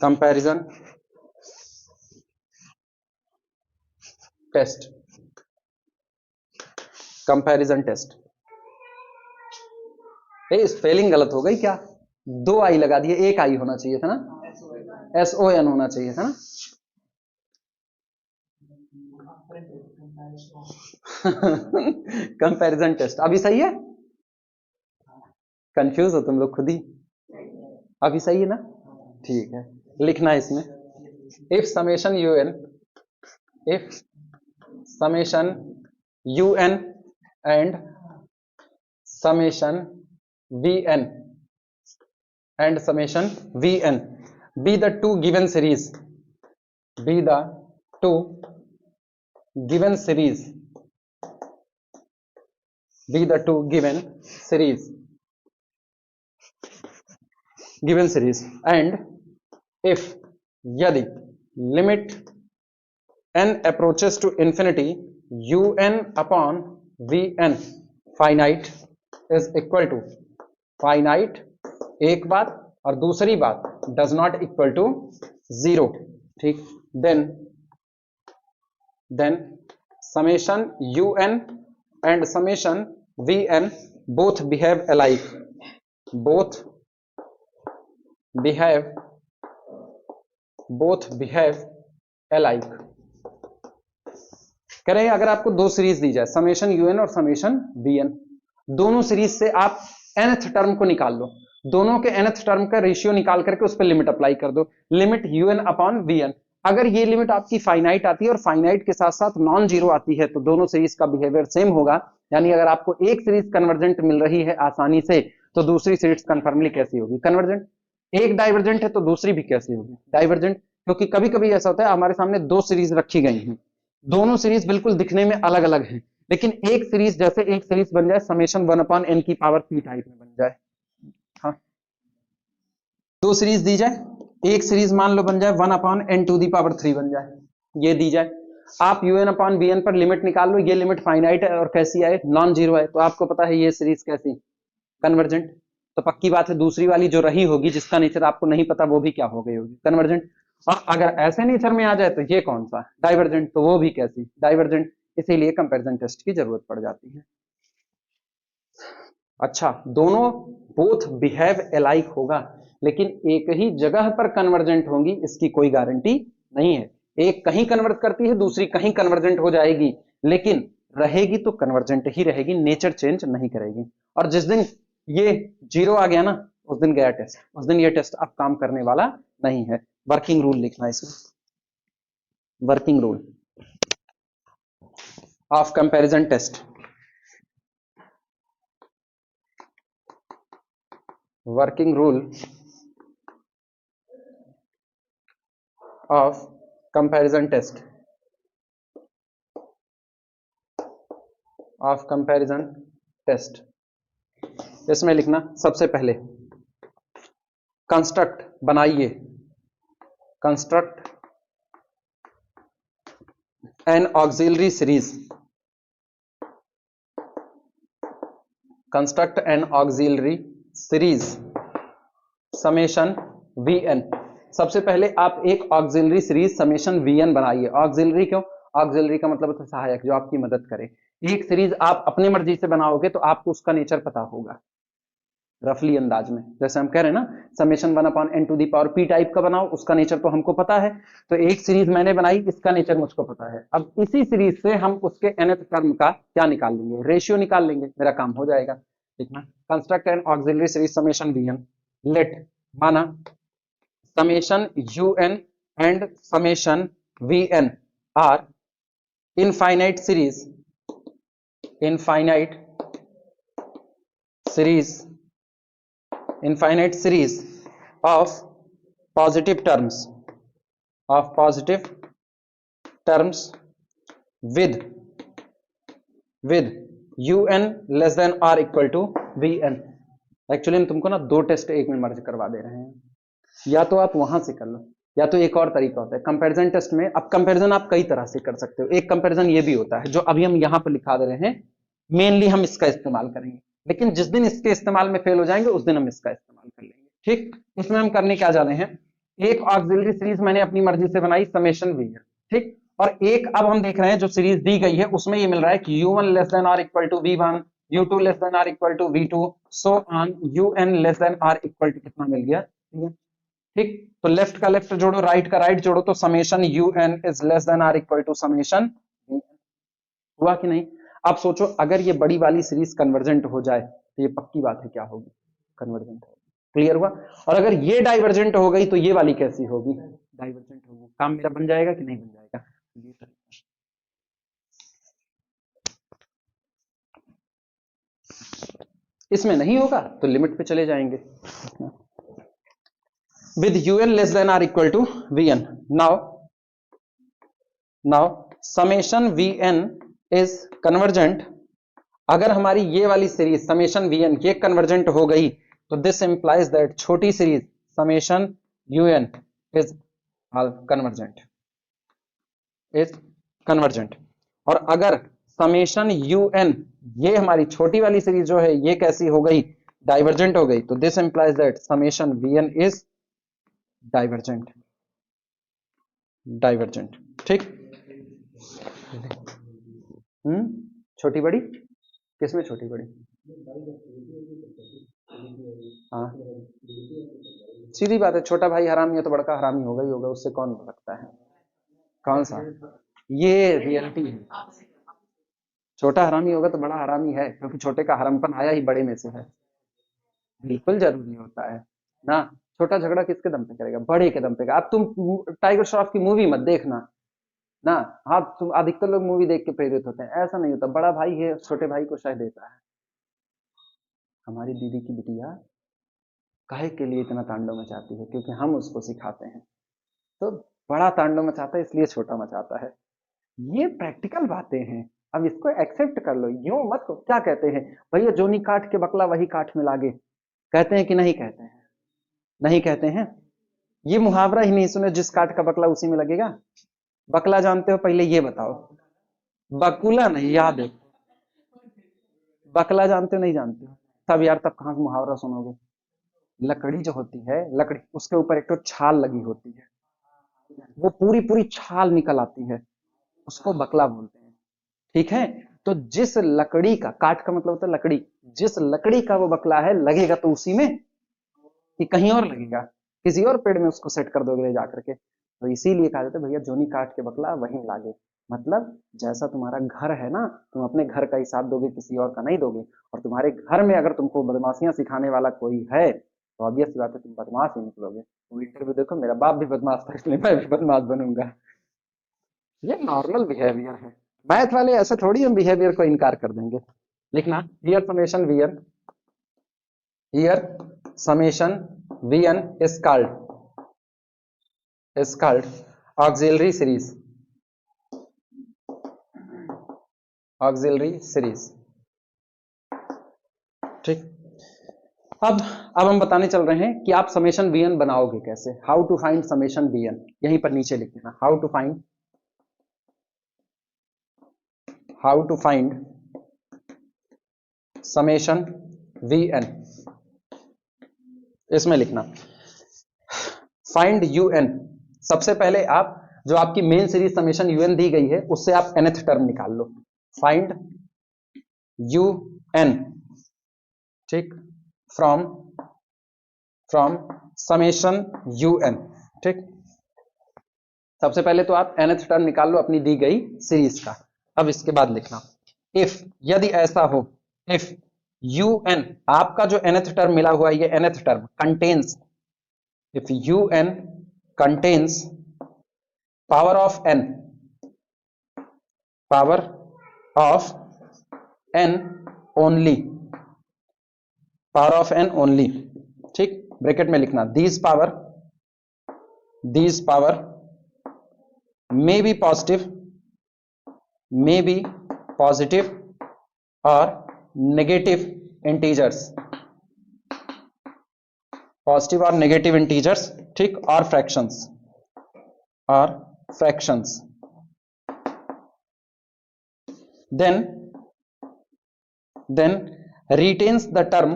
Comparison test, comparison test. Spelling गलत हो गई क्या? दो आई लगा दिए, एक आई होना चाहिए था ना, SON होना चाहिए था ना। कंपैरिजन टेस्ट अभी सही है? कंफ्यूज हो तुम लोग खुद ही? अभी सही है ना? ठीक है, लिखना है इसमें, if summation u n, if summation u n and summation v n and summation vn be the two given series, be the two given series, be the two given series and if यदि limit n approaches to infinity un upon vn finite is equal to finite, एक बात, और दूसरी बात does not equal to zero, ठीक। Then summation un and summation vn both behave alike, both behave alike. कह रहे हैं अगर आपको दो सीरीज दी जाए, समेशन un और समेशन vn, दोनों सीरीज से आप nth टर्म को निकाल लो, दोनों के nth टर्म का रेशियो निकाल करके उस पर लिमिट अप्लाई कर दो, लिमिट un अपॉन vn। अगर ये लिमिट आपकी फाइनाइट आती है और फाइनाइट के साथ साथ नॉन जीरो आती है, तो दोनों सीरीज का बिहेवियर सेम होगा। यानी अगर आपको एक सीरीज कन्वर्जेंट मिल रही है आसानी से, तो दूसरी सीरीज कन्फर्मली कैसी होगी? कन्वर्जेंट। एक डाइवर्जेंट है तो दूसरी भी कैसी होगी? डाइवर्जेंट। क्योंकि कभी कभी ऐसा होता है हमारे सामने दो सीरीज रखी गई हैं, दोनों सीरीज बिल्कुल दिखने में अलग अलग है, लेकिन एक सीरीज, जैसे एक सीरीज बन जाए समेशन 1 अपॉन n की पावर p टाइप में बन जाए, हाँ, दो सीरीज दी जाए, एक सीरीज मान लो बन जाए 1 upon n to the power 3 बन जाए, ये दी जाए, आप un अपॉन vn पर लिमिट निकाल लो, ये लिमिट फाइनाइट है और कैसी आए? नॉन जीरो है, तो आपको पता है ये सीरीज कैसी? कन्वर्जेंट। तो पक्की बात है दूसरी वाली जो रही होगी, जिसका नेचर आपको नहीं पता, वो भी क्या हो गई होगी? कन्वर्जेंट। और अगर ऐसे नेचर में आ जाए तो ये कौन सा? डाइवर्जेंट, तो वो भी कैसी? डाइवर्जेंट। इसीलिए कंपैरिजन टेस्ट की जरूरत पड़ जाती है। अच्छा, दोनों बोथ बिहेव अलाइक होगा, लेकिन एक ही जगह पर कन्वर्जेंट होंगी इसकी कोई गारंटी नहीं है। एक कहीं कन्वर्ट करती है, दूसरी कहीं कन्वर्जेंट हो जाएगी, लेकिन रहेगी तो कन्वर्जेंट ही रहेगी, नेचर चेंज नहीं करेगी। और जिस दिन ये जीरो आ गया ना, उस दिन गया टेस्ट, उस दिन ये टेस्ट अब काम करने वाला नहीं है। वर्किंग रूल लिखना इसमें, working rule of comparison test, working rule of comparison test, of comparison test. इसमें लिखना सबसे पहले कंस्ट्रक्ट बनाइए, construct an auxiliary series, construct an auxiliary series summation v n. सबसे पहले आप एक auxiliary series summation v n बनाइए। ऑक्सिलरी क्यों? ऑक्सिलरी का मतलब होता है सहायक, जो आपकी मदद करे। एक सीरीज आप अपनी मर्जी से बनाओगे तो आपको उसका नेचर पता होगा रफली अंदाज में। जैसे हम कह रहे हैं ना, समेशन 1/n⁻p टाइप का बनाओ, उसका नेचर तो हमको पता है। तो एक सीरीज मैंने बनाई, इसका नेचर मुझको पता है। अब इसी सीरीज से हम उसके nth टर्म का क्या निकाल लेंगे? रेशियो निकाल लेंगे, मेरा काम हो जाएगा। ठीक ना? Construct an auxiliary series summation v n. Let माना summation un and summation vn are infinite series, infinite series, infinite series of positive terms, of positive terms with un less than or equal to vn। Actually हम तुमको ना दो test एक में मर्ज करवा दे रहे हैं, या तो आप वहां से कर लो, या तो एक और तरीका होता है कंपैरिजन टेस्ट में। अब कंपैरिजन आप कई तरह से कर सकते हो। एक कंपैरिजन ये भी होता है जो अभी हम यहां पर लिखा दे रहे हैं, मेनली हम इसका इस्तेमाल करेंगे, लेकिन जिस दिन इसके इस्तेमाल में फेल हो जाएंगे उस दिन हम इसका इस्तेमाल कर लेंगे। ठीक, इसमें हम करने क्या जा रहे हैं, एक ऑक्सिलरी सीरीज मैंने अपनी मर्जी से बनाई समेशन वी है, ठीक, और एक अब हम देख रहे हैं जो सीरीज दी गई है उसमें ये मिल रहा है कि u1 less than or equal to v1, u2 less than or equal to v2, so on un less than or equal to कितना मिल गया, ठीक। तो लेफ्ट का लेफ्ट जोड़ो, राइट का राइट जोड़ो, तो summation un is less than or equal to summation, हुआ कि नहीं? आप सोचो अगर ये बड़ी वाली सीरीज कन्वर्जेंट हो जाए तो ये पक्की बात है क्या होगी, कन्वर्जेंट होगी। क्लियर हुआ? और अगर ये डाइवर्जेंट हो गई तो ये वाली कैसी होगी, डाइवर्जेंट होगी। काम मेरा बन जाएगा कि नहीं बन जाएगा? इसमें नहीं होगा तो लिमिट पे चले जाएंगे with un less than or equal to vn। Now summation vn is convergent. अगर हमारी ये वाली सीरीज समेशन vn ये कन्वर्जेंट हो गई तो दिस इंप्लाइज दैट छोटी series summation un is convergent, is convergent. और अगर समेशन un ये हमारी छोटी वाली सीरीज जो है ये कैसी हो गई, डाइवर्जेंट हो गई, तो this implies that summation vn is divergent, divergent. ठीक, छोटी बड़ी किसमें छोटी बड़ी? हाँ, सीधी बात है, छोटा भाई हरामी है तो बड़का हरामी होगा ही होगा, उससे कौन लगता है? कौन सा? ये रियलिटी है, छोटा हरामी होगा तो बड़ा हरामी है, क्योंकि छोटे का हरामपन आया ही बड़े में से है। बिल्कुल जरूरी होता है ना। छोटा झगड़ा किसके दम पे करेगा? बड़े के दम पे। अब तुम टाइगर श्रॉफ की मूवी मत देखना ना। हाँ, तुम अधिकतर लोग मूवी देख के प्रेरित होते हैं, ऐसा नहीं होता। बड़ा भाई है, छोटे भाई को शायद देता है। हमारी दीदी की बिटिया काहे के लिए इतना तांडव मचाती है? क्योंकि हम उसको सिखाते हैं। तो बड़ा तांडव मचाता है इसलिए छोटा मचाता है। ये प्रैक्टिकल बातें हैं, अब इसको एक्सेप्ट कर लो, यूं मत को। क्या कहते हैं भैया, जोनी काट के बकला वही काठ में लागे, कहते हैं कि नहीं कहते हैं? नहीं कहते हैं? ये मुहावरा ही नहीं सुने, जिस काठ का बकला उसी में लगेगा। बकला जानते हो? पहले ये बताओ। बकुला नहीं, याद है। बकला जानते हो नहीं जानते हो? तब यार, तब कहां मुहावरा सुनोगे? लकड़ी जो होती है, लकड़ी उसके ऊपर एक तो छाल लगी होती है, वो पूरी पूरी छाल निकल आती है, उसको बकला बोलते हैं। ठीक है? तो जिस लकड़ी का, काठ का मतलब होता है लकड़ी, जिस लकड़ी का वो बकला है लगेगा तो उसी में कि कहीं और लगेगा, किसी और पेड़ में उसको सेट कर दोगे ले जाकर के। तो इसीलिए कहा जाता है भैया जोनी काट के बकला वहीं लागे। मतलब जैसा तुम्हारा घर है ना, तुम अपने घर का हिसाब दोगे, किसी और का नहीं दोगे। और तुम्हारे घर में अगर तुमको बदमाशियां सिखाने वाला कोई है तो ऑब्वियस बात है तुम बदमाश ही निकलोगे। वो इंटरव्यू देखो, मेरा बाप भी बदमाश था इसलिए मैं भी बदमाश बनूंगा। ये नॉर्मल बिहेवियर है। मैथ वाले ऐसे थोड़ी हम बिहेवियर को इनकार कर देंगे। लिखना here summation v n, here summation v n is called auxiliary series, auxiliary series. ठीक, अब अब हम बताने चल रहे हैं कि आप समेशन वीएन बनाओगे कैसे, how to find summation v n, यहीं पर नीचे लिख देना, how to find summation v n, इसमें लिखना फाइंड यूएन। सबसे पहले आप जो आपकी मेन सीरीज समेशन यूएन दी गई है उससे आप nth टर्म निकाल लो, फाइंड यूएन, ठीक, फ्रॉम समेशन यूएन, ठीक। सबसे पहले तो आप nth टर्म निकाल लो अपनी दी गई सीरीज का। अब इसके बाद लिखना इफ, यदि ऐसा हो, इफ यूएन, आपका जो nth टर्म मिला हुआ है ये nth term contains, if un contains power of n, power of n only, power of n only, ठीक, ब्रैकेट में लिखना these power may be positive or negative integers, positive और नेगेटिव इंटीजर्स, ठीक, और fractions, then retains the term,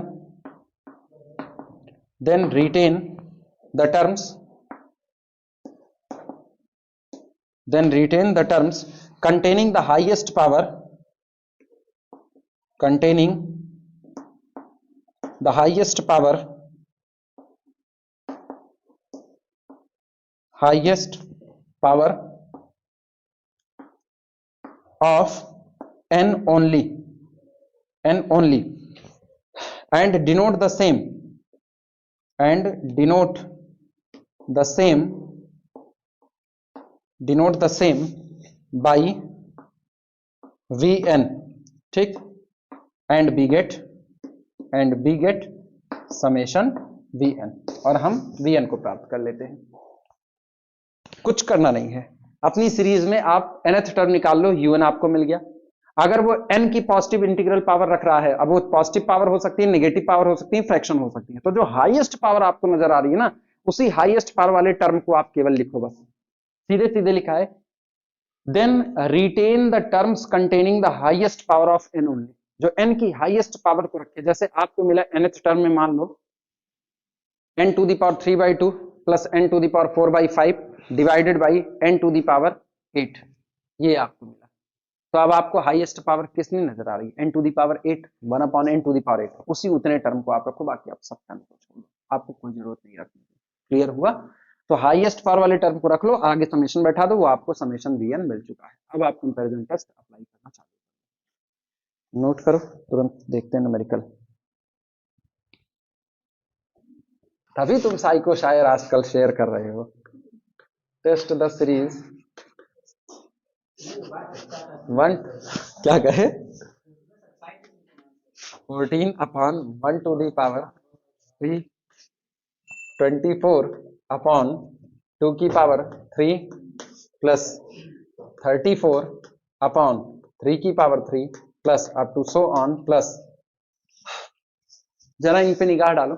retain the terms containing the highest power, of n only, and denote the same by vn, ठीक, and beget summation vn, और हम vn को प्राप्त कर लेते हैं। कुछ करना नहीं है, अपनी सीरीज में आप nth टर्म निकाल लो, un आपको मिल गया। अगर वो n की पॉजिटिव इंटीग्रल पावर रख रहा है, अब वो पॉजिटिव पावर हो सकती है, नेगेटिव पावर हो सकती है, फ्रैक्शन हो सकती है, तो जो हाईएस्ट पावर आपको नजर आ रही है ना, उसी हाईएस्ट पावर वाले टर्म को आप केवल लिखो, बस सीधे सीधे लिखा है, then retain the terms containing the highest power of n only, जो n की हाईएस्ट पावर को रखे। जैसे आपको मिला nth टर्म में, मान लो n to the power 3/2 plus n to the power 4/5 divided by n to the power 8, ये आपको मिला। तो अब आपको हाईएस्ट पावर किसमें नजर आ रही है, n to the power 8, 1 upon n to the power 8, उसी उतने टर्म को आप रखो, बाकी आप सब टर्म को छोड़ दो, आपको कोई जरूरत नहीं रखने की। क्लियर हुआ? तो हाईएस्ट पावर वाले टर्म को रख लो, आगे समेशन बैठा दो, वो आपको समेशन वीएन मिल चुका है। अब आप कंपैरिजन टेस्ट अप्लाई करना चाहते हो, नोट करो, तुरंत देखते हैं न्यूमेरिकल। तभी तुम साइको शायर आजकल शेयर कर रहे हो। टेस्ट द सीरीज 1, क्या कहे, 14 upon 1 to the power 3, 24 upon 2 की पावर 3 प्लस 34 अपॉन 3 की power 3 plus up to so on plus, जरा इन पे निगाह डालो,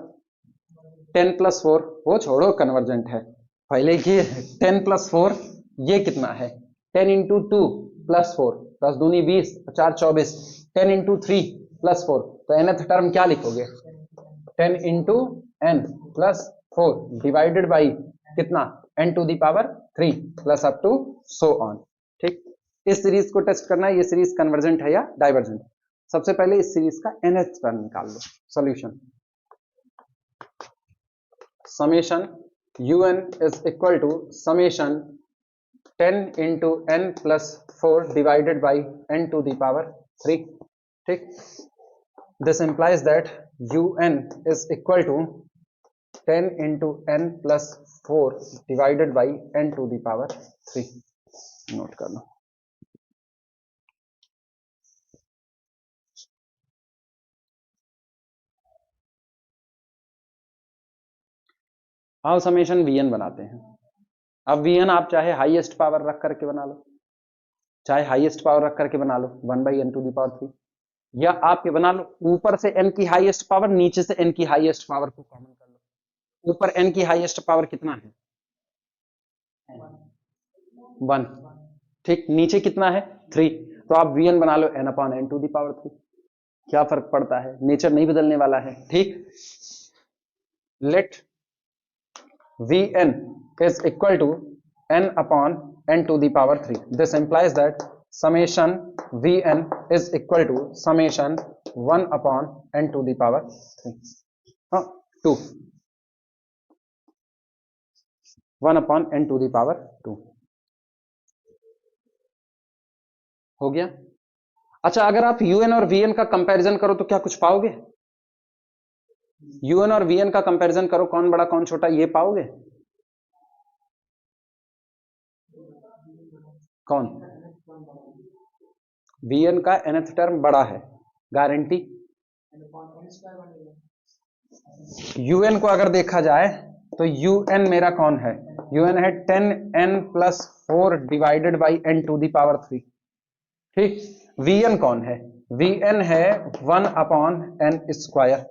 10 + 4, वो छोड़ो कन्वर्जेंट है, पहले ये 10 + 4 ये कितना है, 10 × 2 + 4, 10 दूनी 20, 4 24, 10 × 3 + 4, तो nth टर्म क्या लिखोगे, 10 × n + 4 डिवाइडेड बाई कितना, n to the power 3 plus up to so on, ठीक। इस सीरीज को टेस्ट करना है, ये सीरीज कन्वर्जेंट है या डाइवर्जेंट। सबसे पहले इस सीरीज का nth टर्म निकाल लो, solution summation un is equal to summation 10 into n plus 4 divided by n to the power 3, ठीक। this implies that un is equal to 10 into n plus 4 divided by n to the power 3, note कर लो। अब summation VN बनाते हैं। अब VN आप चाहे highest power रख करके बना लो, चाहे हाईएस्ट पावर रख करके बना लो, 1/n टू द पावर 3, या आप ये बना लो, ऊपर से n की हाईएस्ट पावर, नीचे से n की हाईएस्ट पावर को कॉमन कर लो। ऊपर n की हाईएस्ट पावर कितना है? 1। ठीक, नीचे कितना है? 3। तो आप vn बना लो n upon n to the power 3। क्या फर्क पड़ता है, नेचर नहीं बदलने वाला है। ठीक, late vn is equal to n upon n to the power 3. This implies that summation vn is equal to summation 1 upon n to the power 3. 2 1 upon n to the power 2 हो गया। अच्छा, अगर आप un और vn का comparison करो तो क्या कुछ पाओगे? un और vn का कंपैरिजन करो, कौन बड़ा कौन छोटा, ये पाओगे? कौन? vn का nth टर्म बड़ा है, गारंटी। un को अगर देखा जाए तो un मेरा कौन है? un है 10n plus 4 divided by n to the power 3। ठीक, vn कौन है? vn है 1 अपॉन n स्क्वायर।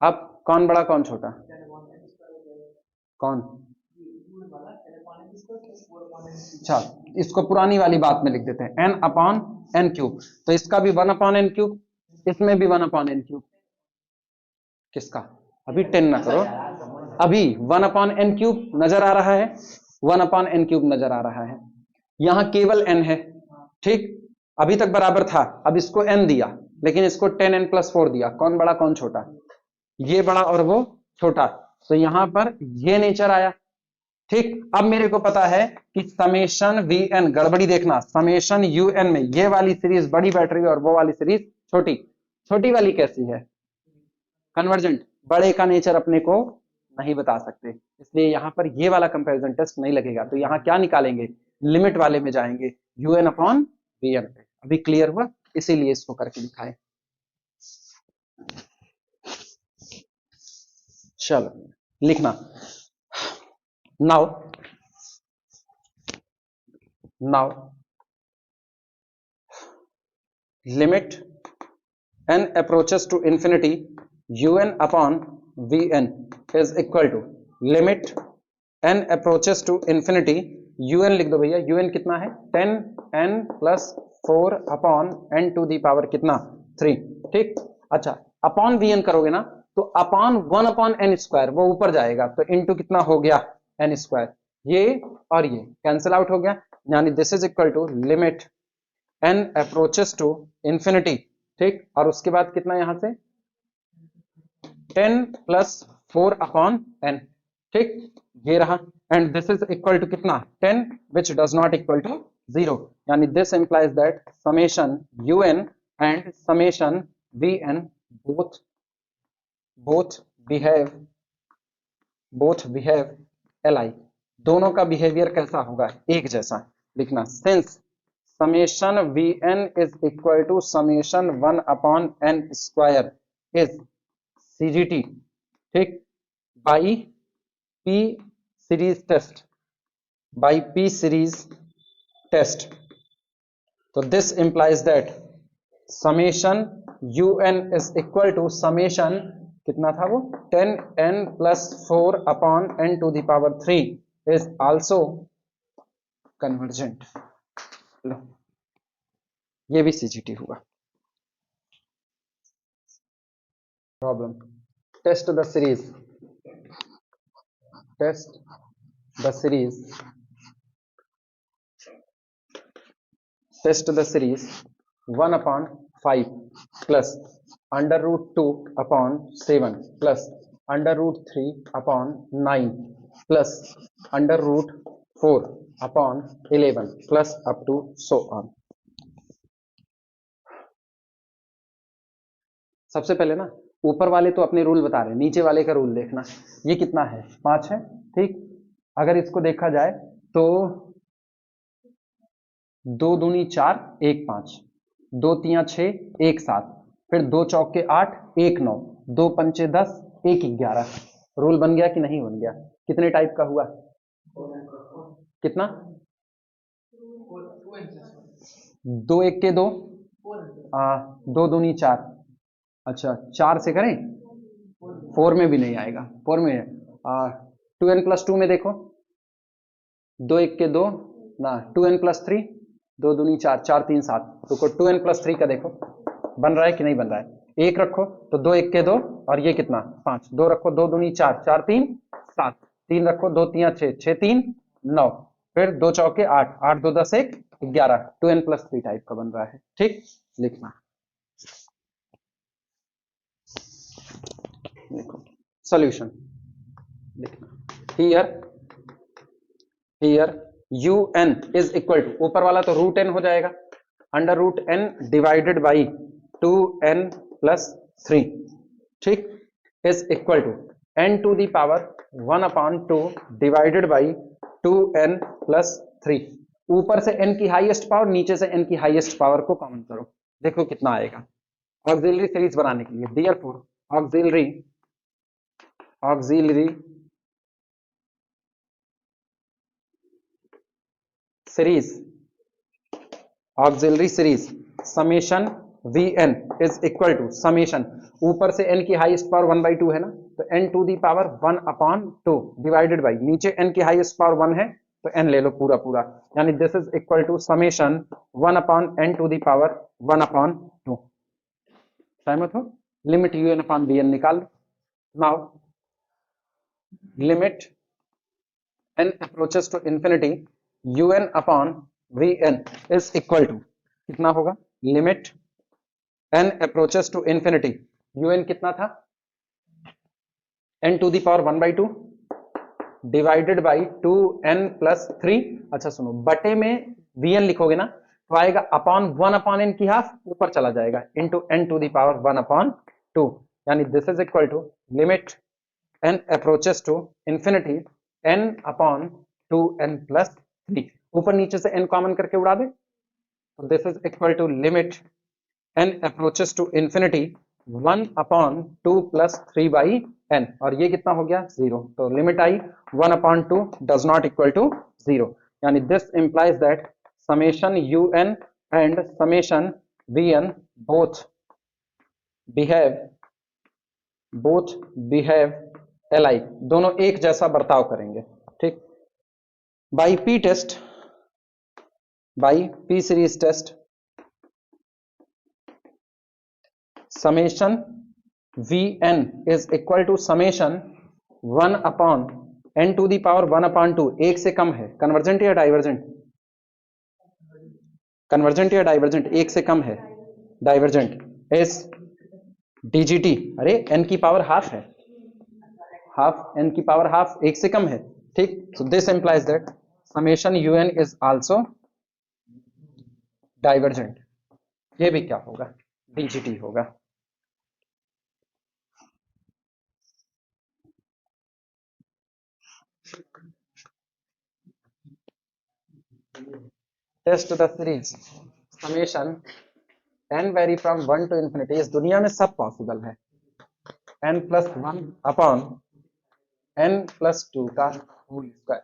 अब कौन बड़ा कौन छोटा? कौन? अच्छा, इसको पुरानी वाली बात में लिख देते हैं, n अपॉन n क्यूब। तो इसका भी 1 अपॉन n क्यूब, इसमें भी 1 अपॉन n क्यूब। किसका? अभी 10 ना करो, अभी 1 अपॉन n क्यूब नजर आ रहा है, 1 अपॉन n क्यूब नजर आ रहा है। यहां केवल n है। ठीक, अभी तक बराबर था, अब इसको n दिया, लेकिन इसको 10n प्लस 4 दिया। कौन बड़ा कौन छोटा? ये बड़ा और वो छोटा। तो यहां पर ये नेचर आया। ठीक, अब मेरे को पता है कि समेशन vn, गड़बड़ी देखना, समेशन un में ये वाली सीरीज बड़ी बैटरी और वो वाली सीरीज छोटी। छोटी वाली कैसी है? कन्वर्जेंट। बड़े का नेचर अपने को नहीं बता सकते, इसलिए यहां पर ये वाला कंपैरिजन टेस्ट नहीं लगेगा। तो यहां क्या निकालेंगे? लिमिट वाले में जाएंगे, un अपॉन vn पे। अभी क्लियर हुआ, इसीलिए इसको करके दिखाए। चलो लिखना, now limit n approaches to infinity un upon vn is equal to limit n approaches to infinity un लिख दो भैया। un कितना है? 10n plus 4 upon n to the power कितना? 3। ठीक, अच्छा, अपॉन vn करोगे ना तो अपॉन 1 अपॉन n स्क्वायर, वो ऊपर जाएगा, तो इनटू कितना हो गया? n square. ये और ये कैंसिल आउट हो गया, यानी this is equal to limit n approaches to infinity. ठीक, और उसके बाद कितना यहां से? 10 प्लस 4 अपॉन n। ठीक, ये रहा, and this is equal to कितना? 10 which does not equal to 0, यानी this implies that summation un and summation vn both behave alike। दोनों का बिहेवियर कैसा होगा? एक जैसा। लिखना, since summation vn is equal to summation 1 upon n square is CGT। ठीक, by P series test, by P series test. तो this implies that summation un is equal to summation कितना था वो? 10n plus 4 upon n to the power 3 is also convergent. लो, ये भी CGT हुआ। Problem, test the series, test the series, test the series 1 upon 5 plus under root 2 upon 7 plus under root 3 upon 9 plus under root 4 upon 11 plus up to so on. सबसे पहले ना ऊपर वाले तो अपने रूल बता रहे हैं, नीचे वाले का रूल देखना। ये कितना है? 5 है। ठीक, अगर इसको देखा जाए तो 2 दूनी 4, 1 5, 2 तियां 6, 1 7, फिर 2 चौके 8, 1 9, 2 पंचे 10, 1 11। रूल बन गया कि नहीं बन गया? कितने टाइप का हुआ? कितना? 2 1 के 2, दो दूनी चार, अच्छा चार से करें, फोर में भी नहीं आएगा, फोर में 2n+2 में देखो, दो एक के दो ना, 2n+3, दो दूनी चार, चार तीन सात, तो 2n+3 का देखो बन रहा है कि नहीं बन रहा है, एक रखो तो दो एक के दो, और ये कितना पांच, दो रखो दो दूनी चार, चार तीन सात, तीन रखो दो तिया छः, छः तीन नौ, फिर दो चौके आठ, आठ दो दस एक 11, 2n+3 टाइप का बन रहा है, ठीक लिखना। देखो सॉल्यूशन लिखना, here un is equal to, ऊपर वाला तो √n हो जाएगा, √n डिवाइडेड बाई 2n+3, ठीक, is equal to n to the power 1/2 divided by 2n+3, ऊपर से n की हाईएस्ट पावर, नीचे से n की हाईएस्ट पावर को कॉमन करो, देखो कितना आएगा। ऑक्सिलरी सीरीज बनाने के लिए therefore auxiliary series summation Vn is equal to summation, ऊपर से n की हाईएस्ट पावर 1/2 है ना, तो n to the power 1/2 divided by, नीचे n की हाईएस्ट पावर 1 है तो n ले लो पूरा पूरा, यानी this is equal to summation 1/n to the power 1/2, सहमत हो? लिमिट un/Vn निकाल लो। Now limit n approaches to infinity un/Vn is equal to कितना होगा, limit n approaches to infinity, un कितना था, n to the power 1/2 divided by 2n+3, अच्छा सुनो, बटे में Vn लिखोगे ना तो आएगा अपॉन 1/n की हाफ, ऊपर चला जाएगा into n to the power 1/2, यानी this is equal to limit n approaches to infinity n/2n+3, ऊपर नीचे से n कॉमन करके उड़ा दे, तो this is equal to limit n approaches to infinity 1/2 + 3/n, और ये कितना हो गया 0, तो लिमिट आई 1/2 डज नॉट इक्वल टू 0, यानी this implies that summation un and summation vn both behave alike, दोनों एक जैसा बर्ताव करेंगे, ठीक। By p series test summation Vn is equal to summation 1/n to the power 1/2, एक से कम है, कन्वर्जेंट या डाइवर्जेंट, कन्वर्जेंट या डाइवर्जेंट, एक से कम है, डाइवर्जेंट इज डीजीटी, अरे n की पावर हाफ है, हाफ n की पावर हाफ, एक से कम है, ठीक, so this implies that summation un is also divergent, ये भी क्या होगा, डीजीटी होगा। Test the series summation n vary from 1 to infinity, इस दुनिया में सब पॉसिबल है, n+1/n+2 का होल स्क्वायर,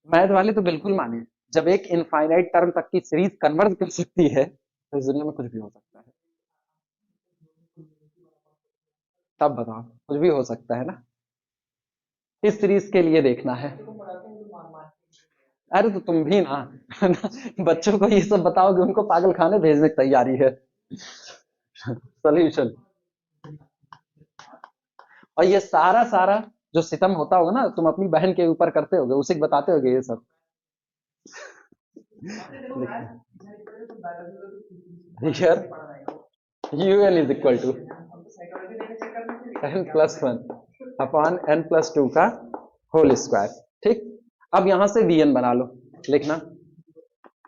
मैथ वाले तो बिल्कुल माने, जब एक इनफाइनाइट टर्म तक की सीरीज कन्वर्ज कर सकती है तो इस दुनिया में कुछ भी हो सकता है, तब बताओ, कुछ भी हो सकता है ना, इस सीरीज के लिए देखना है। अरे तो तुम भी ना बच्चों को ये सब बताओगे, उनको पागल खाने भेजने की तैयारी है। सॉल्यूशन, और ये सारा सारा जो सितम होता होगा ना, तुम अपनी बहन के ऊपर करते होगे, उसे बताते होगे ये सब। Here un is equal to n+1/n+2 का होल स्क्वायर, ठीक। अब यहां से vn बना लो, लिखना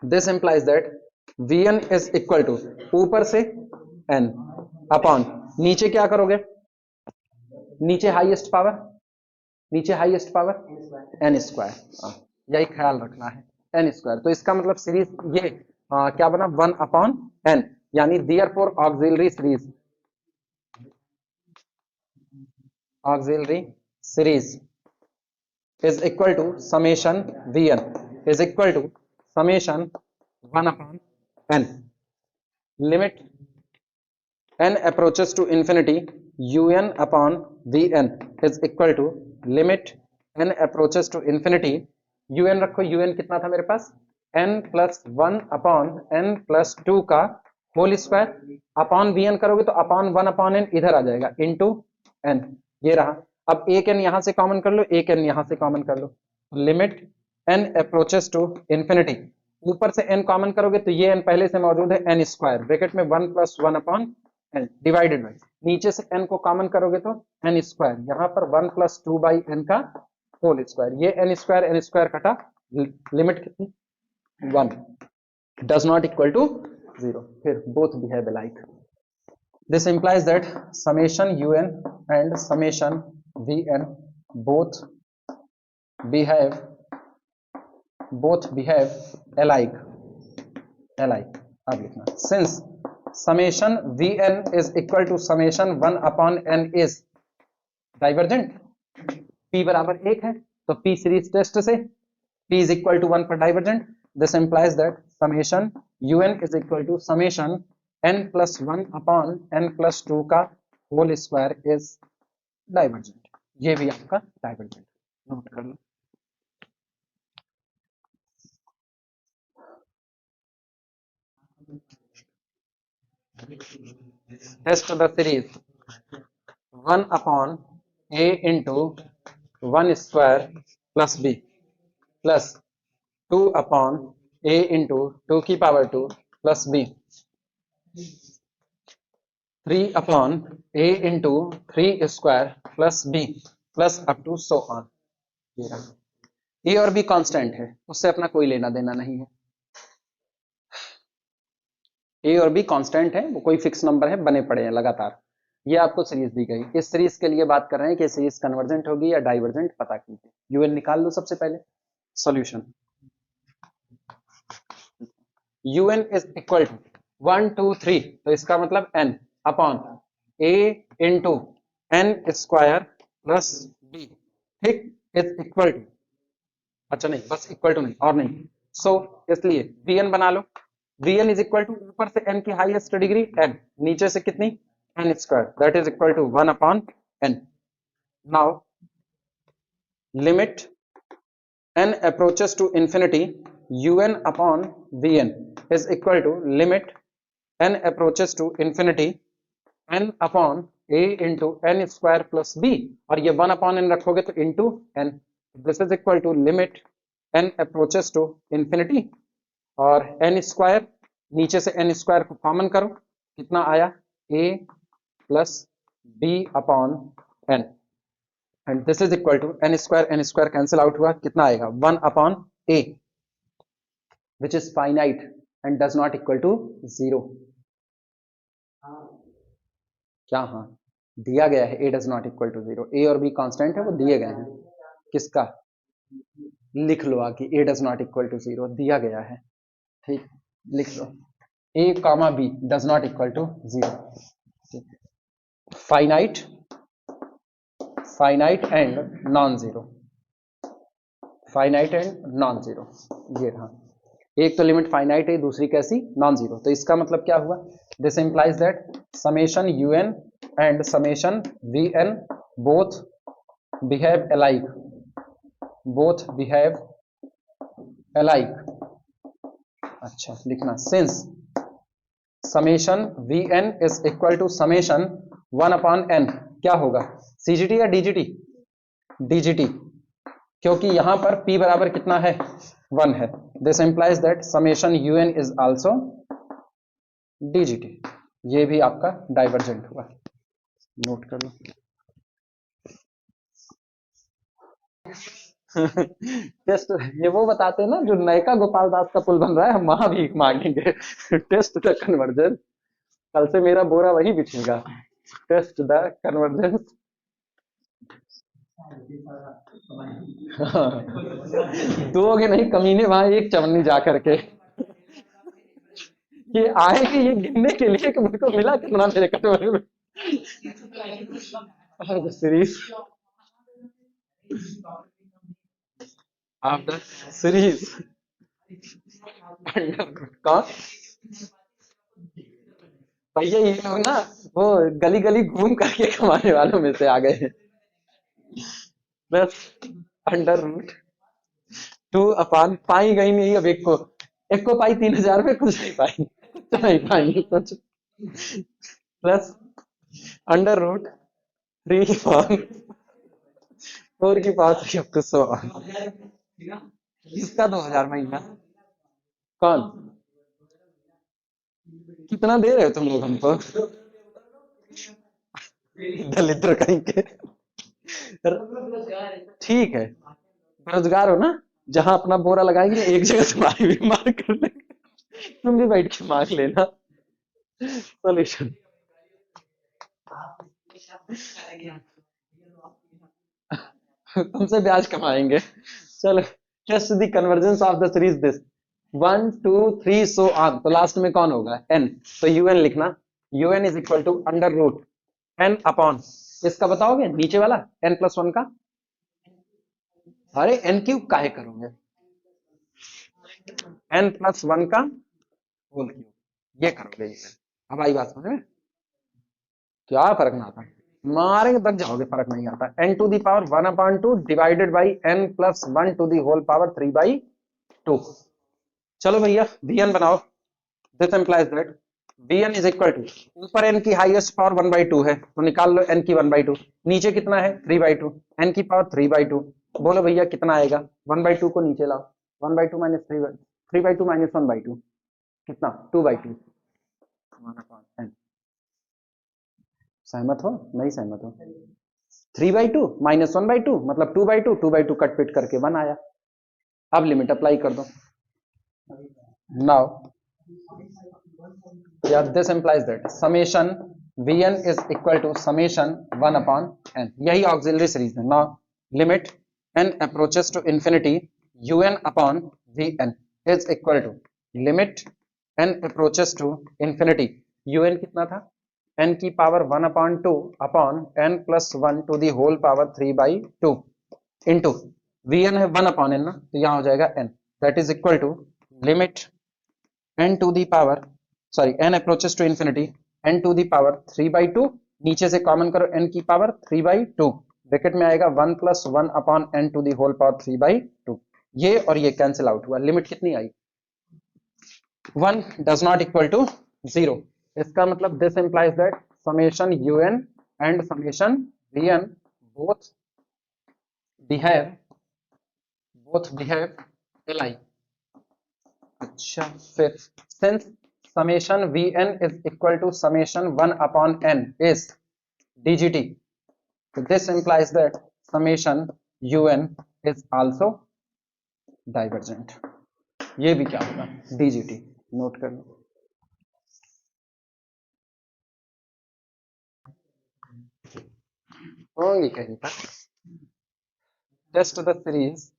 this implies that vn is equal to, ऊपर से n अपॉन, नीचे क्या करोगे, नीचे हाईएस्ट पावर n², यही ख्याल रखना है, n², तो इसका मतलब सीरीज ये क्या बना 1/n, यानी therefore auxiliary series is equal to summation Vn is equal to summation 1/n, limit n approaches to infinity un upon vn is equal to limit n approaches to infinity un रखो, un कितना था मेरे पास n plus one upon n plus two का whole square upon vn करोगे तो upon one upon n इधर आ जाएगा into n, ये रहा। अब एक n यहां से कॉमन कर लो, एक n यहां से कॉमन कर लो, limit n approaches to infinity, ऊपर से n कॉमन करोगे तो ये n पहले से मौजूद है n स्क्वायर ब्रैकेट में one plus one upon n divided by, नीचे से n को कॉमन करोगे तो n स्क्वायर, यहाँ पर one plus two by n का होल स्क्वायर, ये n स्क्वायर कटा, लिमिट कितनी one, does not equal to zero, फिर both behave alike. This implies that summation un and summation vn both behave alike, अब लिखना since summation vn is equal to summation 1 upon n is divergent, p बराबर एक है तो p series test से p is equal to 1 पर divergent, this implies that summation un is equal to summation n plus 1 upon n plus 2 का whole square is divergent, ये भी आपका डाइवर्जेंट, नोट कर लो। Test the series 1 upon a into one square plus b plus 2 upon a into two की power 2 plus b 3 upon a into three square plus b plus up to so on, ये रहा। ए और be constant है, उससे अपना कोई लेना देना नहीं है, ए और बी कांस्टेंट है, वो कोई फिक्स नंबर है, बने पड़े हैं लगातार। ये आपको सीरीज दी गई, इस सीरीज के लिए बात कर रहे हैं कि सीरीज कन्वर्जेंट होगी या डाइवर्जेंट, पता कीजिए। यूएन निकाल लो सबसे पहले, solution u n is equal to 1 2 3, तो इसका मतलब n upon a into n square plus b, ठीक, इज इक्वल टू, अच्छा नहीं बस इक्वल टू नहीं और नहीं, सो इसलिए vn बना लो, vn इज इक्वल टू ऊपर से n की हाईएस्ट डिग्री n, नीचे से कितनी n square, that is equal to 1 upon n। Now limit n approaches to infinity un upon vn is equal to limit n approaches to infinity n upon a into n square plus b, और ये 1 upon n रखोगे तो into n, this is equal to limit n approaches to infinity और n square, नीचे से n square को common करो, कितना आया a plus b upon n, and this is equal to n square cancel out हुआ, कितना आएगा 1 upon a which is finite and does not equal to zero. क्या हाँ दिया गया है a does not equal to zero, a और b constant है, वो दिए गए हैं, किसका लिख लो आगे, a does not equal to zero दिया गया है, ठीक, लिख लो a comma b does not equal to zero, finite finite and non zero, finite and non zero, ये रहा। एक तो लिमिट फाइनाइट है, दूसरी कैसी नॉन जीरो, तो इसका मतलब क्या हुआ, this implies that summation u n and summation v n both behave alike, both behave alike, अच्छा लिखना since summation v n is equal to summation 1 upon n, क्या होगा सीजीटी या डीजीटी, डीजीटी, क्योंकि यहां पर p बराबर कितना है 1 है, this implies that summation UN is also DGT, ये भी आपका डाइवर्जेंट हुआ, नोट कर लो। टेस्ट ये वो बताते हैं ना जो नयका गोपाल दास का पुल बन रहा है, हम वहां भी मांगेंगे टेस्ट द कन्वर्जेंस, कल से मेरा बोरा वही बिछेगा, टेस्ट द कन्वर्जेंस, दोगे नहीं कमीने वहां एक चवन्नी जा करके, ये आएंगे ये गिनने के लिए कि मुझको मिला कितना मेरे कटोरे में, सीरीज आफ्टर सीरीज कौन भैया ये लोग ना वो गली गली घूम करके कमाने वालों में से आ गए हैं। बस अंडर रूट 2 पाई गई नहीं अब एक को पाई 3,000 में कुछ नहीं पाई, कुछ नहीं पाई कुछ। प्लस अंडर रूट 3/4 की पावर 3 इसका 2,000 महीना। कौन? कितना दे रहे हो तुम लोग हमको? दलिद्र कहीं के। ठीक है, बेरोजगार हो ना, जहां अपना बोरा लगाएंगे एक जगह तुम्हारी भी मार कर लेंगे, तुम भी बैठ के मार लेना। सोल्यूशन। तुमसे ब्याज कमाएंगे। चलो, test the convergence of the series this 1 2 3 so on. तो लास्ट में कौन होगा? एन। तो यूएन लिखना, u n is equal to under root n upon, इसका बताओगे नीचे वाला n+1 का। अरे एन क्यूब काहे करोगे, n+1 का होल क्यूब, ये करोगे ये। अब आई बात समझ में? क्या फर्क ना आता, मारेंगे तक जाओगे, फर्क नहीं आता। n⁻1/2 divided by n+1 to the whole power 3/2। चलो भैया vn बनाओ। This implies that vn is equal to, ऊपर n की हाईएस्ट पावर 1/2 है तो निकाल लो n की 1/2, नीचे कितना है 3/2, n की पावर 3/2। बोलो भैया कितना आएगा, 1/2 को नीचे लाओ, 1/2 माइनस 3/2 माइनस 1/2 कितना, 2/2। सहमत हो? नहीं सहमत हो? 3/2 माइनस 1/2 मतलब 2/2, 2/2 कट पिट करके 1 आया। अब लिमिट अप्लाई कर दो। Now yeah, this implies that summation vn is equal to summation 1 upon n, यही auxiliary series है। now limit n approaches to infinity un upon vn is equal to limit n approaches to infinity, un कितना था, n की power 1/2 upon n+1 to the whole power 3/2 into vn है 1 upon n ना, तो यहाँ हो जाएगा n, that is equal to limit n to the power, sorry n approaches to infinity n to the power 3/2, नीचे से common करो n की पावर 3/2, ब्रैकेट में आएगा 1+1 upon n to the whole power 3/2। ये और ये कैंसिल आउट हुआ, लिमिट कितनी आई, 1 डज नॉट इक्वल टू 0। इसका मतलब this implies that summation un and summation vn both behave li। अच्छा, फिर since summation vn is equal to summation 1 upon n is dgt, so this implies that summation un is also divergent। ये भी क्या होगा, dgt, note कर लो। होंगी कहीं पर। Test the series,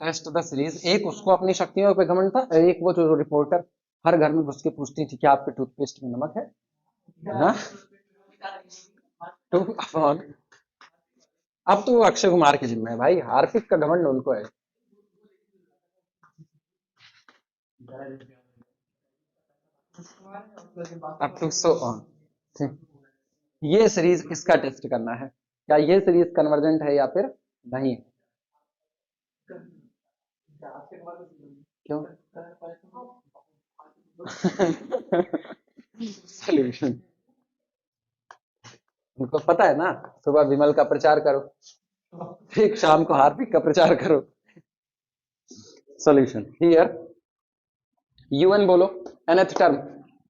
test the series. एक उसको अपनी शक्तियों पे घमंड था, एक वो जो रिपोर्टर हर घर में घुस के पूछती थी कि आपके टूथपेस्ट में नमक है ना। टू अपॉन, अब तो वो अक्षय कुमार के जिम्मे है भाई, हार्पिक का घमंड उनको है। Up to so on. ये सीरीज इसका टेस्ट करना है, क्या ये सीरीज कन्वर्जेंट है या फिर नहीं। क्यों? सोल्यूशन, उनको पता है ना, सुबह विमल का प्रचार करो, फिर शाम को हार्पिक का प्रचार करो। सॉल्यूशन हियर un बोलो, nth टर्म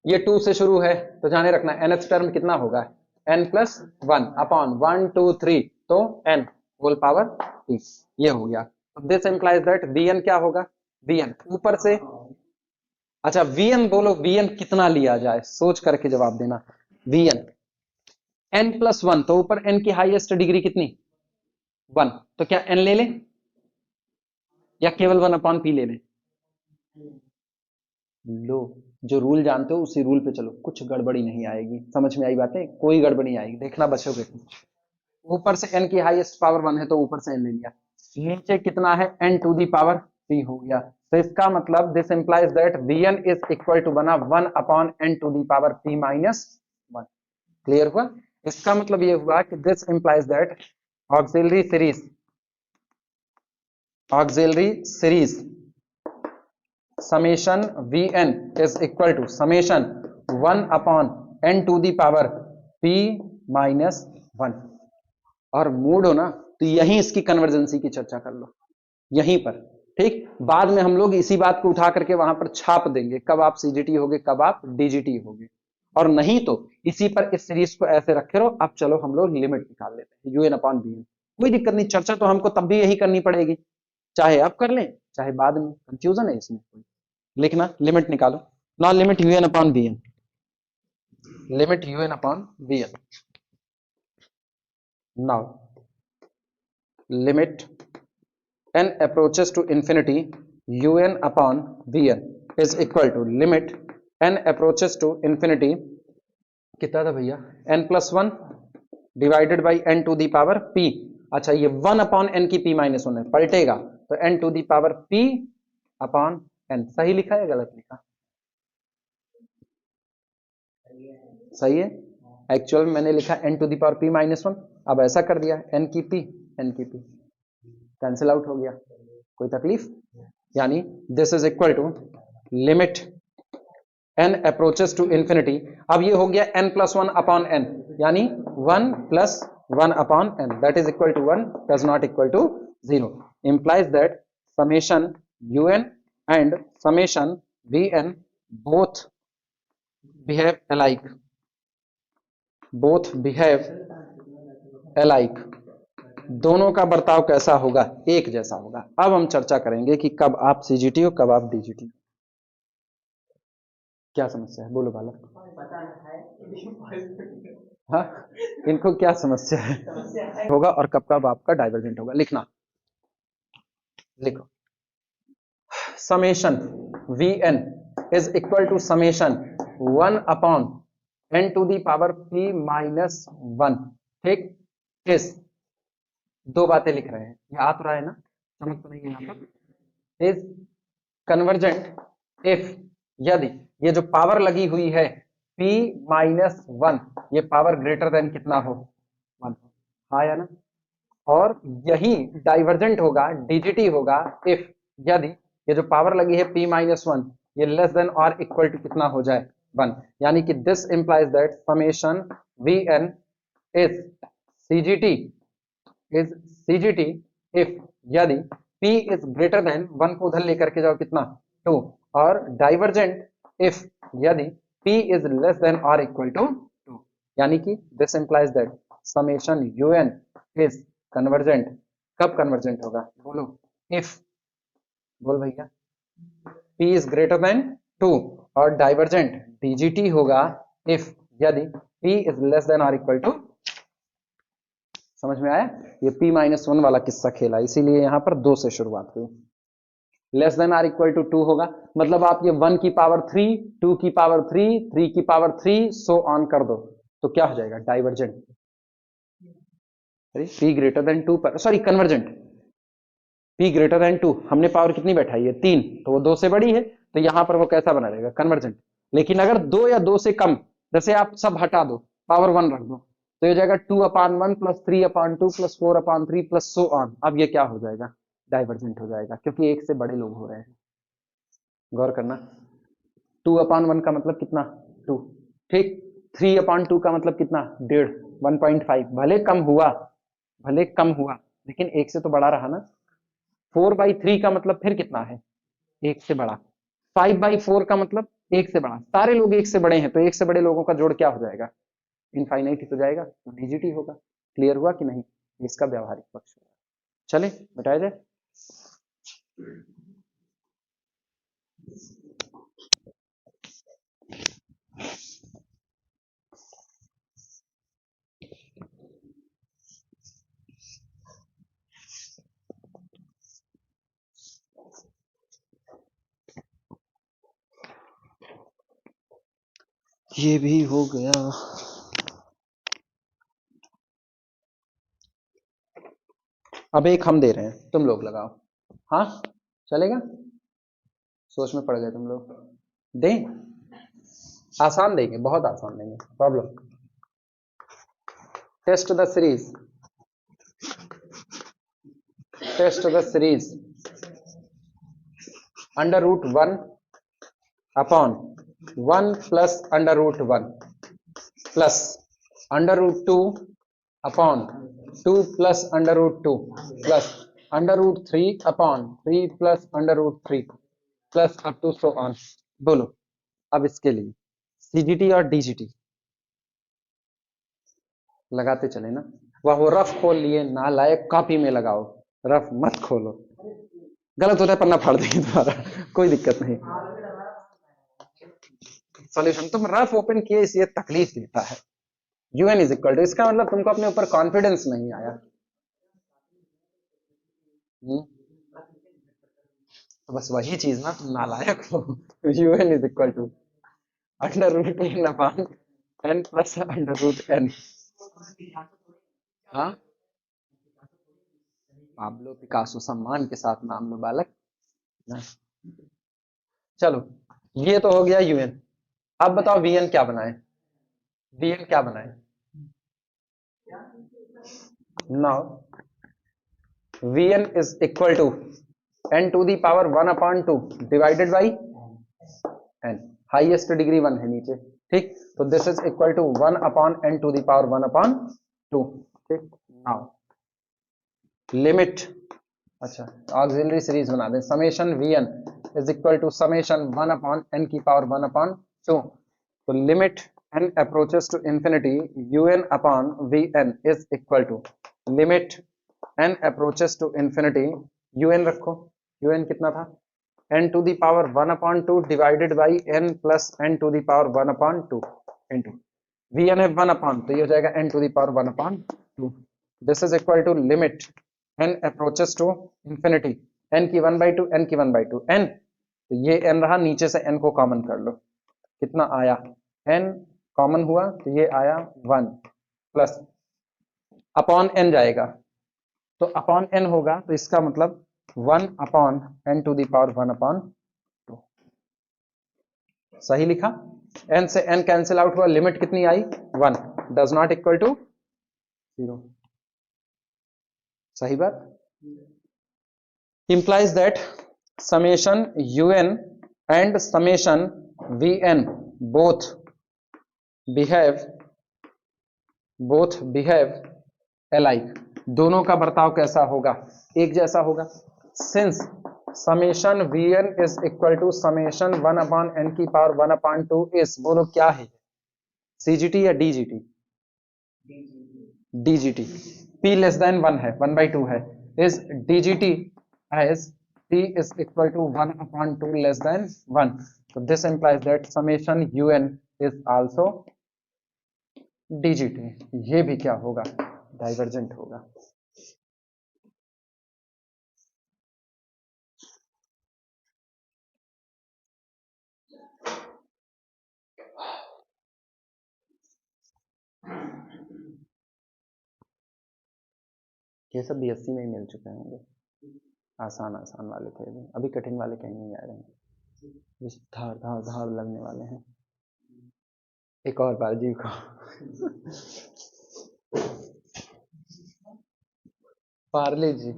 ये 2 से शुरू है तो जाने रखना nth टर्म कितना होगा, n+1 अपॉन 1 2 3 तो n होल पावर 3, ये हो गया। दिस इंप्लाइज दैट vn क्या होगा, vn ऊपर से, अच्छा vn बोलो, vn कितना लिया जाए सोच करके जवाब देना। vn n+1 तो ऊपर n की हाईएस्ट डिग्री कितनी, 1, तो क्या n ले लें या केवल 1/p ले लें। लो, जो रूल जानते हो उसी रूल पे चलो, कुछ गड़बड़ी नहीं आएगी। समझ में आई बातें, कोई गड़बड़ी नहीं आएगी, देखना बचोगे। ऊपर से n की हाईएस्ट पावर 1 है तो ऊपर से n ले लिया, नीचे कितना है n to the power p हो गया। तो इसका मतलब this implies that vn is equal to बना 1 upon n to the power p minus 1। Clear हुआ? इसका मतलब ये हुआ कि this implies that auxiliary series summation vn is equal to summation 1 upon n to the power p minus 1। और mood हो ना तो यहीं इसकी कन्वर्जेंसी की चर्चा कर लो, यहीं पर। ठीक, बाद में हम लोग इसी बात को उठा करके वहां पर छाप देंगे, कब आप सीजीटी होगे कब आप डीजीटी होगे। और नहीं तो इसी पर इस सीरीज को ऐसे रखे रहो। अब चलो हम लोग लिमिट निकाल लेते हैं यूएन अपॉन बी। कोई दिक्कत नहीं, चर्चा तो हमको तब भी यही करनी पड़ेगी, चाहे अब कर लें चाहे बाद में। कंफ्यूजन है इसमें? लिखना, लिमिट निकालो ना, limit u n upon b n, limit u n upon b n. Now limit n approaches to infinity un upon vn is equal to limit n approaches to infinity, कितना था भैया, n plus one divided by n to the power p। अच्छा, ये 1 upon n की p minus one है, पलटेगा तो n to the power p upon n। सही लिखा है गलत लिखा? सही है। एक्चुअल में मैंने लिखा n to the power p minus one, अब ऐसा कर दिया n की p, n की p कैंसिल आउट हो गया। कोई तकलीफ? यानी this is equal to limit n approaches to infinity. अब ये हो गया n plus one upon n, यानी 1 plus 1 upon n that is equal to 1 does not equal to 0। Implies that summation un and summation vn both behave alike, both behave alike. दोनों का बर्ताव कैसा होगा? एक जैसा होगा। अब हम चर्चा करेंगे कि कब आप सीजीटी हो कब आप डीजीटी। क्या समस्या है बोलो बालक? हाँ, इनको क्या समस्या है होगा और कब कब आपका डाइवर्जेंट होगा। लिखना, लिखो summation v n is equal to summation 1 upon n to the power p minus 1। ठीक, इस दो बातें लिख रहे हैं, ये आ तो रहा है ना, चमक तो नहीं है यहाँ पर। इज कन्वर्जेंट इफ, यदि ये जो पावर लगी हुई है p माइनस 1 ये पावर ग्रेटर देन कितना हो? 1। हाँ या ना? और यही डाइवर्जेंट होगा, डीजीटी होगा इफ, यदि ये जो पावर लगी है p माइनस 1 ये लेस देन और इक्वल टू कितना हो जाए? 1। यानी कि this implies that summation v n is CGT, is CGT if, यदि p इज ग्रेटर देन 1 को उधर लेकर के जाओ कितना? 2। और डाइवर्जेंट इफ, यदि p इज लेस देन और इक्वल टू 2। यानी कि this implies that summation un is convergent. कब कन्वर्जेंट होगा बोलो? इफ, बोल भैया, p इज ग्रेटर देन 2। और डाइवर्जेंट dgt होगा इफ, यदि p इज लेस देन और इक्वल टू। समझ में आया? ये p माइनस वन वाला किस्सा खेला, इसीलिए यहां पर 2 से शुरुआत हुई। Less than or equal to 2 होगा, मतलब आप ये 1 की पावर 3, 2 की पावर 3, 3 की पावर 3 सो ऑन कर दो तो क्या हो जाएगा? डाइवर्जेंट। अरे p ग्रेटर देन 2 पर, sorry convergent. p greater then 2, हमने पावर कितनी बैठाई है? 3, तो वो 2 से बड़ी है, तो यहां पर वो कैसा बना रहेगा? कन्वर्जेंट। लेकिन अगर 2 या 2 से कम, जैसे आप सब हटा दो पावर 1 रख दो, तो ये जाएगा 2 upon 1 plus 3 upon 2 plus 4 upon 3 plus so on. अब ये क्या हो जाएगा? डाइवर्जेंट हो जाएगा, क्योंकि एक से बड़े लोग हो रहे हैं। गौर करना, 2 अपॉन 1 का मतलब कितना? 2। ठीक, 3 अपॉन 2 का मतलब कितना? 1.5, 1.5। भले कम हुआ, भले कम हुआ, लेकिन एक से तो बड़ा रहा ना। 4/3 का मतलब फिर कितना है? एक से बड़ा। 5/4 का मतलब एक से बड़ा। सारे लोग एक से बड़े हैं, तो एक से बड़े लोगों का जोड़ क्या हो जाएगा? इनफाइनाइट ही तो जाएगा, तो डीजीटी होगा। क्लियर हुआ कि नहीं? इसका व्यावहारिक पक्ष होगा। चले बताया जाए। ये भी हो गया। अब एक हम दे रहे हैं, तुम लोग लगाओ। हाँ, चलेगा? सोच में पड़ गए तुम लोग। दें? आसान देंगे, बहुत आसान देंगे। Problem, test the series, test the series under root 1 upon 1 plus under root 1 plus under root 2 upon 2 plus under root 2 plus under root 3 upon 3 plus under root 3 plus up to so on. बोलो अब इसके लिए CGT और DGT लगाते चले ना। वह वो रफ खोल लिए, ना लायक कॉपी में लगाओ, रफ मत खोलो। गलत होता है पन्ना फाड़ देंगे तुम्हारा, कोई दिक्कत नहीं। सॉल्यूशन तुम रफ ओपन किए इसलिए तकलीफ देता है। UN इज इक्वल टू, इसका मतलब तुमको अपने ऊपर कॉन्फिडेंस नहीं आया। तो बस वही चीज ना, तुम नालायक हो। UN is equal to under root n upon n plus under root n. हाँ, पाब्लो पिकासो सम्मान के साथ नाम लो बालक ना। चलो ये तो हो गया UN। अब बताओ VN क्या बनाए? VN क्या बनाए? Now VN is equal to n to the power 1 upon 2 divided by n, highest degree 1 है नीचे, ठीक। तो this is equal to 1 upon n to the power 1 upon 2, ठीक। नाउ लिमिट, अच्छा ऑक्सिलरी सीरीज बना दें, summation VN is equal to summation 1 upon n की power 1 upon 2। तो limit n approaches to infinity UN upon VN is equal to limit n approaches to infinity, UN रखो, UN कितना था? n to the power 1 upon 2 divided by n plus n to the power 1 upon 2 into VN है 1 upon, तो ये हो जाएगा n to the power 1 upon 2। This is equal to limit n approaches to infinity, n की 1 by 2, n की 1 by 2, n, तो ये n रहा, नीचे से n को कॉमन कर लो, कितना आया? n कॉमन हुआ तो ये आया 1 प्लस अपॉन n जाएगा, तो अपॉन n होगा, तो इसका मतलब 1 upon n to the power 1 upon 2। सही लिखा? n से n कैंसिल आउट हुआ, लिमिट कितनी आई? 1, डज नॉट इक्वल टू 0। सही बात। implies that summation UN and summation VN both behave alike, दोनों का बर्ताव कैसा होगा? एक जैसा होगा। Since summation VN is equal to summation 1 upon n की पावर 1 अपॉन 2 इज, बोलो क्या है? CGT या DGT? DGT। P less than 1 है, 1 बाई 2 है, is DGT as P is equal to 1 upon 2 less than 1. So this implies that summation UN is also DGT। ये भी क्या होगा? डाइवर्जेंट होगा। ये सब BSc में ही मिल चुके होंगे, आसान आसान वाले थे, अभी कठिन वाले कहीं नहीं आ रहे हैं, धार धार धार लगने वाले हैं। एक और बार जी को पार्ले जी,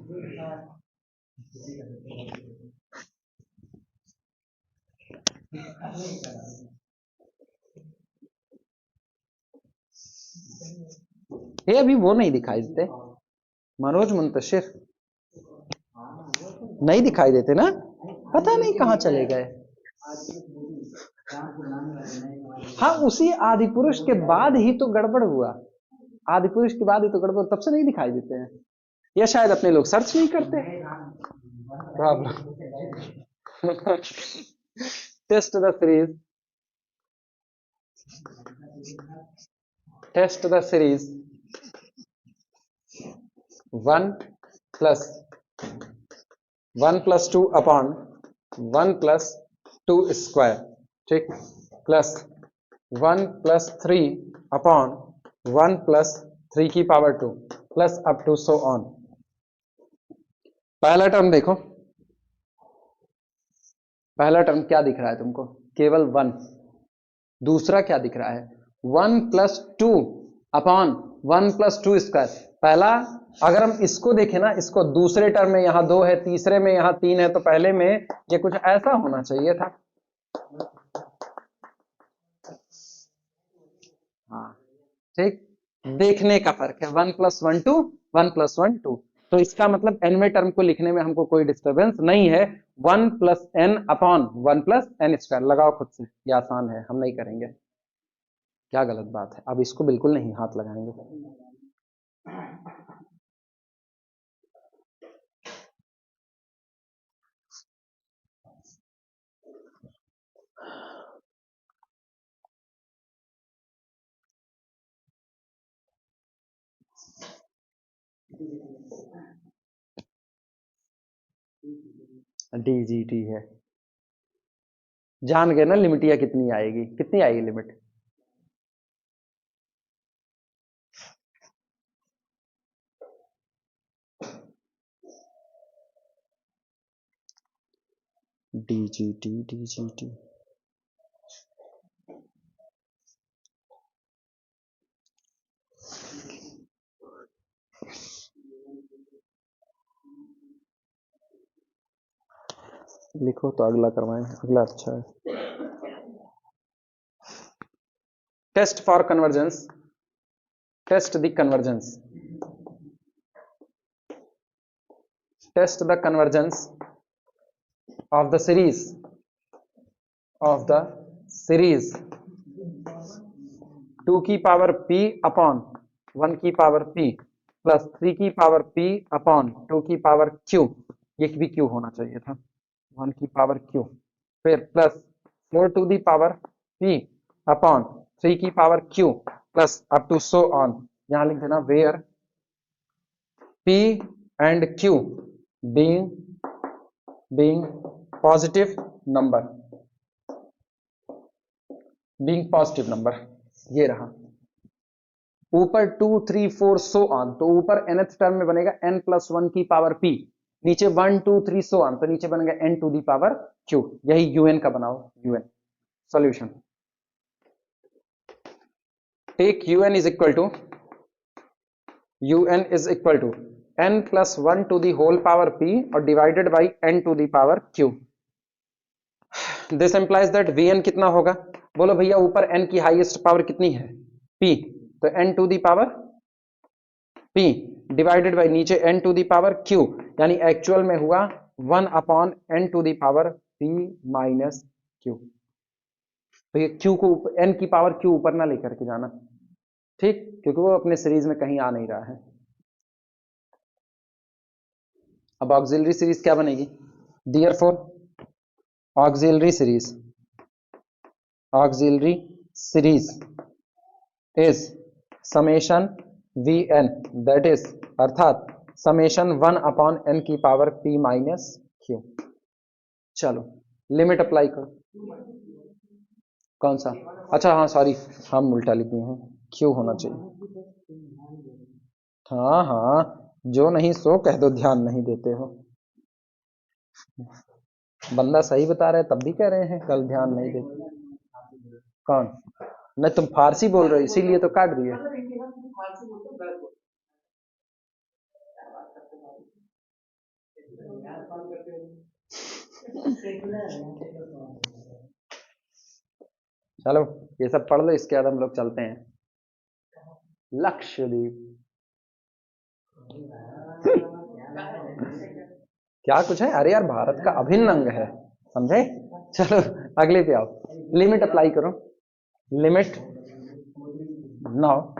ये अभी वो नहीं दिखाई देते, मनोज मुंतशिर नहीं दिखाई देते ना, पता नहीं कहाँ चले गए। हाँ, उसी आदि पुरुष के बाद ही तो गड़बड़ हुआ, आदि पुरुष के बाद ही तो गड़बड़, तब से नहीं दिखाई देते हैं, या शायद अपने लोग सर्च नहीं करते। Problem test the series, test the series 1 plus 2 upon 1 plus 2 square, ठीक, प्लस 1 प्लस 3 अपॉन 1 प्लस 3 की power 2 plus up to so on. पहला टर्म देखो, पहला टर्म क्या दिख रहा है तुमको? केवल 1। दूसरा क्या दिख रहा है? 1+2 अपॉन 1+2 स्क्वायर। पहला, अगर हम इसको देखें ना, इसको दूसरे टर्म में यहाँ 2 है, तीसरे में यहाँ 3 है, तो पहले में ये कुछ ऐसा होना चाहिए था। हाँ ठीक, देखने का फर्क है। 1+1 2, 1+1 2। तो इसका मतलब nवें टर्म को लिखने में हमको कोई डिस्टर्बेंस नहीं है। 1+n अपॉन 1+n स्क्वायर लगाओ खुद से, ये आसान है, हम नहीं करेंगे। क्या गलत बात है? अब इसको बिल्कुल नहीं हाथ लगाएंगे। DGT है, जान गए ना लिमिट या कितनी आएगी? कितनी आएगी लिमिट? DGT लिखो तो अगला करवाएं, अगला अच्छा है। Test for convergence, test the convergence, test the convergence of the series, of the series 2 की पावर p अपॉन 1 की पावर p प्लस 3 की पावर p अपॉन 2 की पावर q, ये भी q होना चाहिए था, 1 की पावर q, फिर plus 4 to the power p upon 3 की power q plus up to so on. यहां लिख देना where p and q being positive number, being positive number। ये रहा ऊपर 2 3 4 सो ऑन, तो ऊपर nth टर्म में बनेगा n+1 की पावर p, नीचे 1 2 3 सो ऑन, तो नीचे बनेगा n to the power q। यही un का बनाओ, un solution. Take un is equal to n+1 to the whole power p और divided by n to the power q। This implies that vn कितना होगा? बोलो भैया, ऊपर n की हाईएस्ट पावर कितनी है? p, तो n to the power p divided by नीचे n to the power q, यानी एक्चुअल में हुआ 1 upon n to the power p minus q। तो ये q को n की पावर q ऊपर ना लेकर के जाना, ठीक, क्योंकि वो अपने सीरीज में कहीं आ नहीं रहा है। अब ऑक्सिलरी सीरीज क्या बनेगी? Therefore auxiliary series is summation vn, that is अर्थात समेशन 1 अपॉन n की पावर p माइनस q। चलो लिमिट अप्लाई करो। कौन सा? अच्छा हाँ सॉरी, हम उल्टा लिखे हैं, q होना चाहिए। हाँ हाँ, जो नहीं सो कह दो, ध्यान नहीं देते हो। बंदा सही बता रहे तब भी कह रहे हैं कल ध्यान नहीं देते। कौन? नहीं, तुम फारसी बोल रहे हो इसीलिए तो काट दिए। चलो ये सब पढ़ लो, इसके बाद हम लोग चलते हैं लक्षद्वीप। क्या कुछ है? अरे यार, भारत का अभिन्न अंग है, समझे? चलो अगले पे आओ, लिमिट अप्लाई करो। Limit now,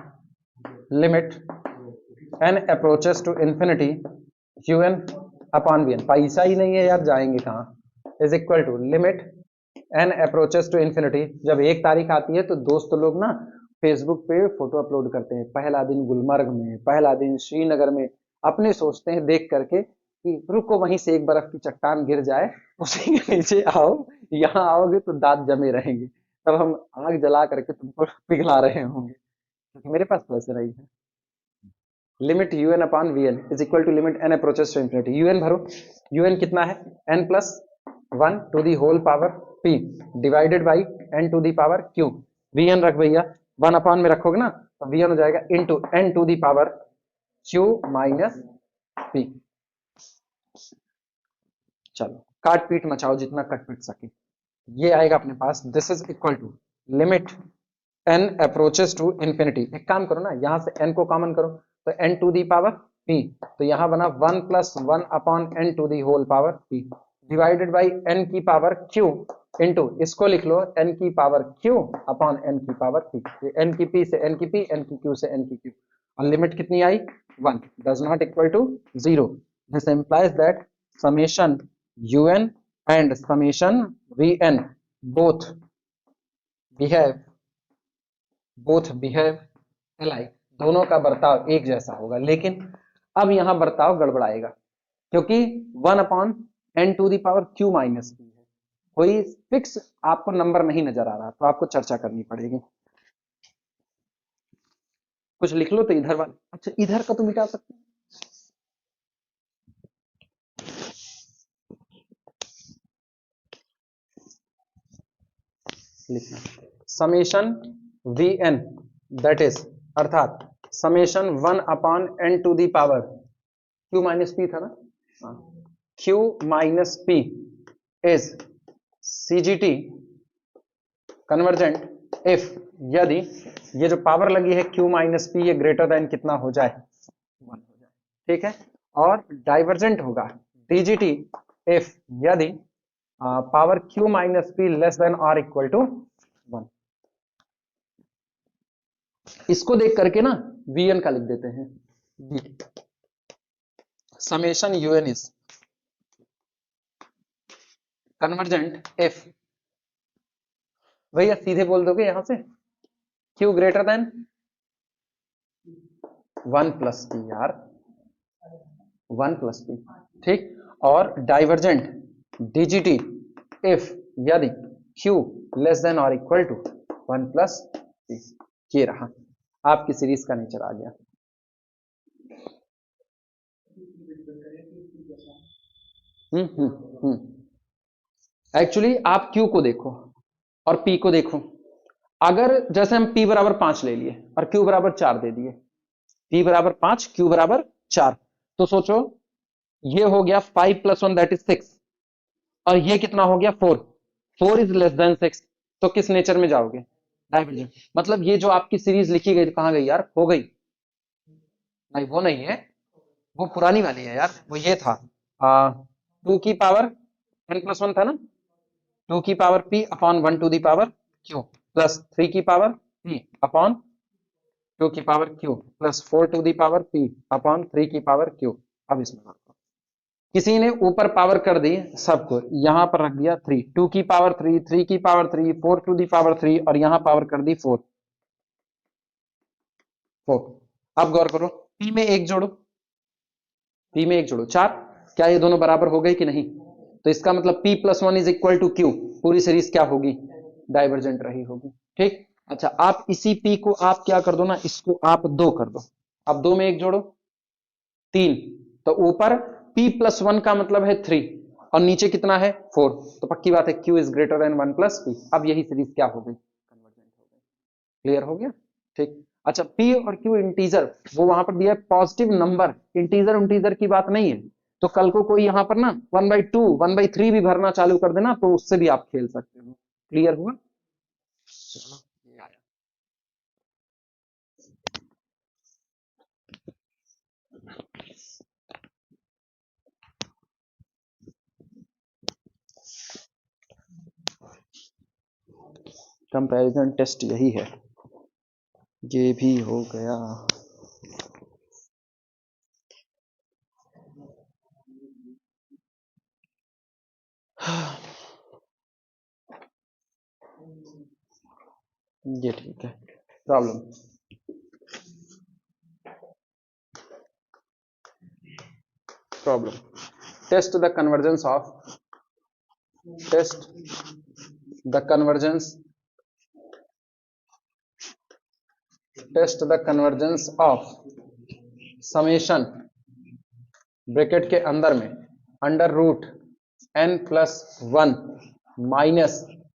limit n approaches to infinity un upon vn, पैसा ही नहीं है यार, जाएंगे कहाँ, is equal to limit n approaches to infinity. जब 1 तारीख आती है तो दोस्त लोग ना फेसबुक पे फोटो अपलोड करते हैं, पहला दिन गुलमर्ग में, पहला दिन श्रीनगर में, अपने सोचते हैं देख करके कि रुको वहीं से एक बर्फ की चट्टान गिर जाए, उसी के नीचे आओ, यहाँ आओगे तो दांत जमे रहेंगे, तब हम आग जला करके तुमको पिघला रहे होंगे, क्योंकि मेरे पास पैसे नहीं है। Limit un upon vn is equal to limit n approaches to infinity. un भरो, un कितना है? n plus 1 to the whole power p divided by n to the power q। vn रख भैया, 1 अपॉन में रखोगे ना तो vn हो जाएगा into n to the power q minus p। चलो काट पीट मचाओ जितना कट पीट सके। ये आएगा अपने पास, this is equal to limit n approaches to infinity. एक काम करो ना, यहां से n को कॉमन करो तो n to the power p, तो यहां बना 1 plus 1 upon n to the whole power p divided by n की पावर q इंटू इसको लिख लो n की पावर q अपॉन n की पावर p। n की p से n की p, n की q से n की q, और लिमिट कितनी आई 1 does not equal to 0। This implies that summation un and summation vn both behave alike, दोनों का बर्ताव एक जैसा होगा। लेकिन अब यहां बर्ताव गड़बड़ाएगा क्योंकि 1 upon n to the power q minus p है, कोई फिक्स आपको नंबर नहीं नजर आ रहा, तो आपको चर्चा करनी पड़ेगी। कुछ लिख लो तो इधर वाला, अच्छा इधर का तो मिटा सकते हैं। लिखना summation v n that is, अर्थात summation 1 upon n to the power q minus p था ना, q minus p is CGT convergent if, यदि ये जो पावर लगी है q माइनस p ये ग्रेटर देन कितना हो जाए 1 हो जाए, ठीक है। और डाइवर्जेंट होगा DGT इफ, यदि power q minus p less than और इक्वल टू 1। इसको देख करके ना vn का लिख देते हैं, summation un is convergent if, भैया सीधे बोल दोगे यहां से q greater than 1 plus p यार, 1 प्लस p, ठीक। और डाइवर्जेंट DGT इफ, यदि q लेस देन और इक्वल टू 1 प्लस p। ये रहा आपकी सीरीज का नेचर आ गया। एक्चुअली आप q को देखो और p को देखो, अगर जैसे हम p बराबर 5 ले लिए और q बराबर 4 दे दिए, p बराबर 5 q बराबर 4, तो सोचो ये हो गया 5 प्लस 1 दैट इज 6, और ये कितना हो गया 4, 4 इज लेस देन 6, तो किस नेचर में जाओगे, डाइवर्जेंट। मतलब ये जो आपकी सीरीज लिखी गई कहां गई यार, हो गई नहीं, वो नहीं है, वो पुरानी वाली है यार, वो ये था 2 की पावर n प्लस 1 था ना, 2 की power p upon 1 to the power q plus 3 की पावर p अपॉन 2 की power q plus 4 to the power p upon 3 की पावर q। अब इसमें किसी ने ऊपर पावर कर दी सबको, यहां पर रख दिया 3, 2 की पावर 3, 3 की पावर 3, 4 टू दी पावर 3, और यहां पावर कर दी 4। अब गौर करो, p में एक जोड़ो, p में एक जोड़ो 4, क्या ये दोनों बराबर हो गए कि नहीं, तो इसका मतलब p plus 1 is equal to q, पूरी सीरीज क्या होगी, डाइवर्जेंट रही होगी, ठीक। अच्छा आप इसी p को आप क्या कर दो ना, इसको आप 2 कर दो, अब 2 में एक जोड़ो 3, तो ऊपर p प्लस 1 का मतलब है 3 और नीचे कितना है 4, तो पक्की बात है q is greater than 1 plus p। अब यही सीरीज क्या हो गई, कन्वर्जेंट हो गई। क्लियर हो गया, ठीक। अच्छा p और q इंटीजर, वो वहां पर दिया है पॉजिटिव नंबर, इंटीजर इंटीजर की बात नहीं है, तो कल को कोई यहां पर ना 1/2 1/3 भी भरना चालू कर देना तो उससे भी आप खेल सकते हो। क्लियर हुआ, चलो ये आया। कंपैरिजन टेस्ट यही है, ये भी हो गया। ये ठीक है। Problem, test the convergence of, test the convergence, test the convergence of summation bracket के अंदर में under root n plus 1 minus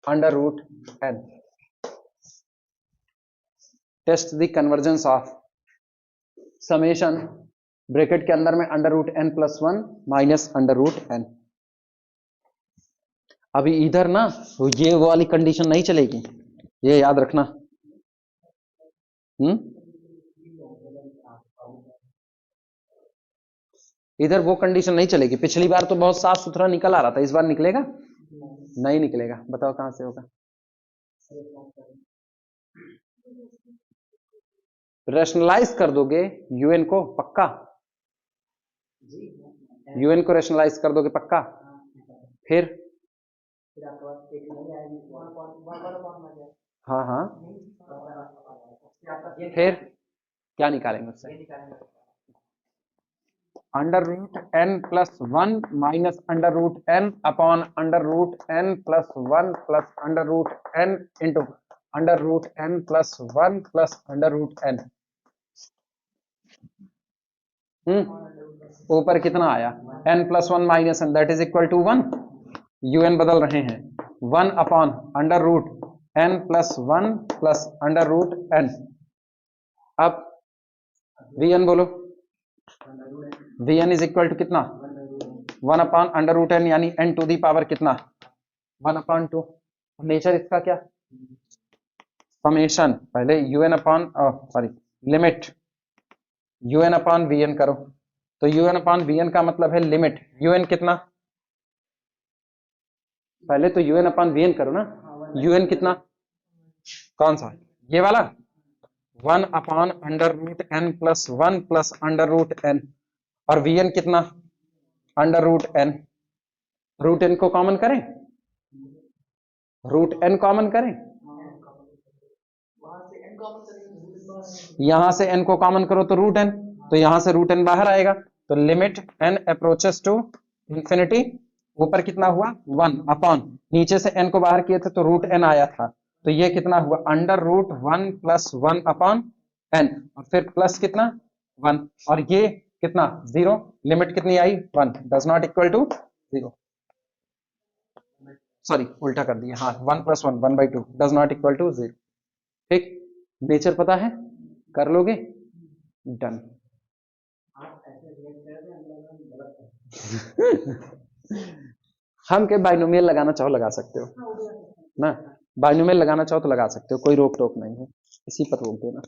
under root n। Test the convergence of summation bracket के अंदर में under root n plus 1 minus under root n। अभी इधर ना तो ये वो वाली कंडीशन नहीं चलेगी, ये याद रखना। इधर वो कंडीशन नहीं चलेगी। पिछली बार तो बहुत साफ सुथरा निकल आ रहा था, इस बार निकलेगा नहीं निकलेगा? बताओ कहां से होगा? रैशनलाइज कर दोगे यूएन को पक्का? यूएन को रैशनलाइज कर दोगे पक्का? फिर हाँ हाँ, फिर क्या निकालेंगे उससे? Under root n plus 1 minus under root n upon under root n plus 1 plus under root n into under root n plus 1 plus under root n। ऊपर कितना आया? n plus 1 minus n, that is equal to 1। un बदल रहे हैं 1 upon under root n plus 1 plus under root n। अब vn बोलो, vn is equal to कितना? 1 upon under root n, यानी n टू दी पावर कितना? 1 upon 2। Nature इसका क्या? समेशन, पहले un upon sorry limit un upon vn करो, तो un अपॉन vn का मतलब है लिमिट un कितना? पहले तो un अपॉन vn करो ना। un कितना? कौन सा? ये वाला 1 upon under root n plus 1 plus under root n, और vn कितना? Under root n। Root n को कॉमन करें, रूट n कॉमन करें, यहां से n को कॉमन करो तो रूट n, तो यहां से रूट n बाहर आएगा, तो limit n approaches to infinity, ऊपर कितना हुआ? 1 अपॉन, नीचे से n को बाहर किए थे तो रूट n आया था, तो ये कितना हुआ? Under root 1 plus 1 upon n, और फिर प्लस कितना? 1, और ये कितना? 0। लिमिट कितनी आई? 1, does not equal to 0। Sorry उल्टा कर दिया, हाँ 1 plus 1 1/2 does not equal to 0। ठीक, नेचर पता है, कर लोगे? डन। हम के बाइनोमियल लगाना चाहो लगा सकते हो ना, बाइनोमियल लगाना चाहो तो लगा सकते हो, कोई रोक टोक नहीं है, इसी पर रोक देना।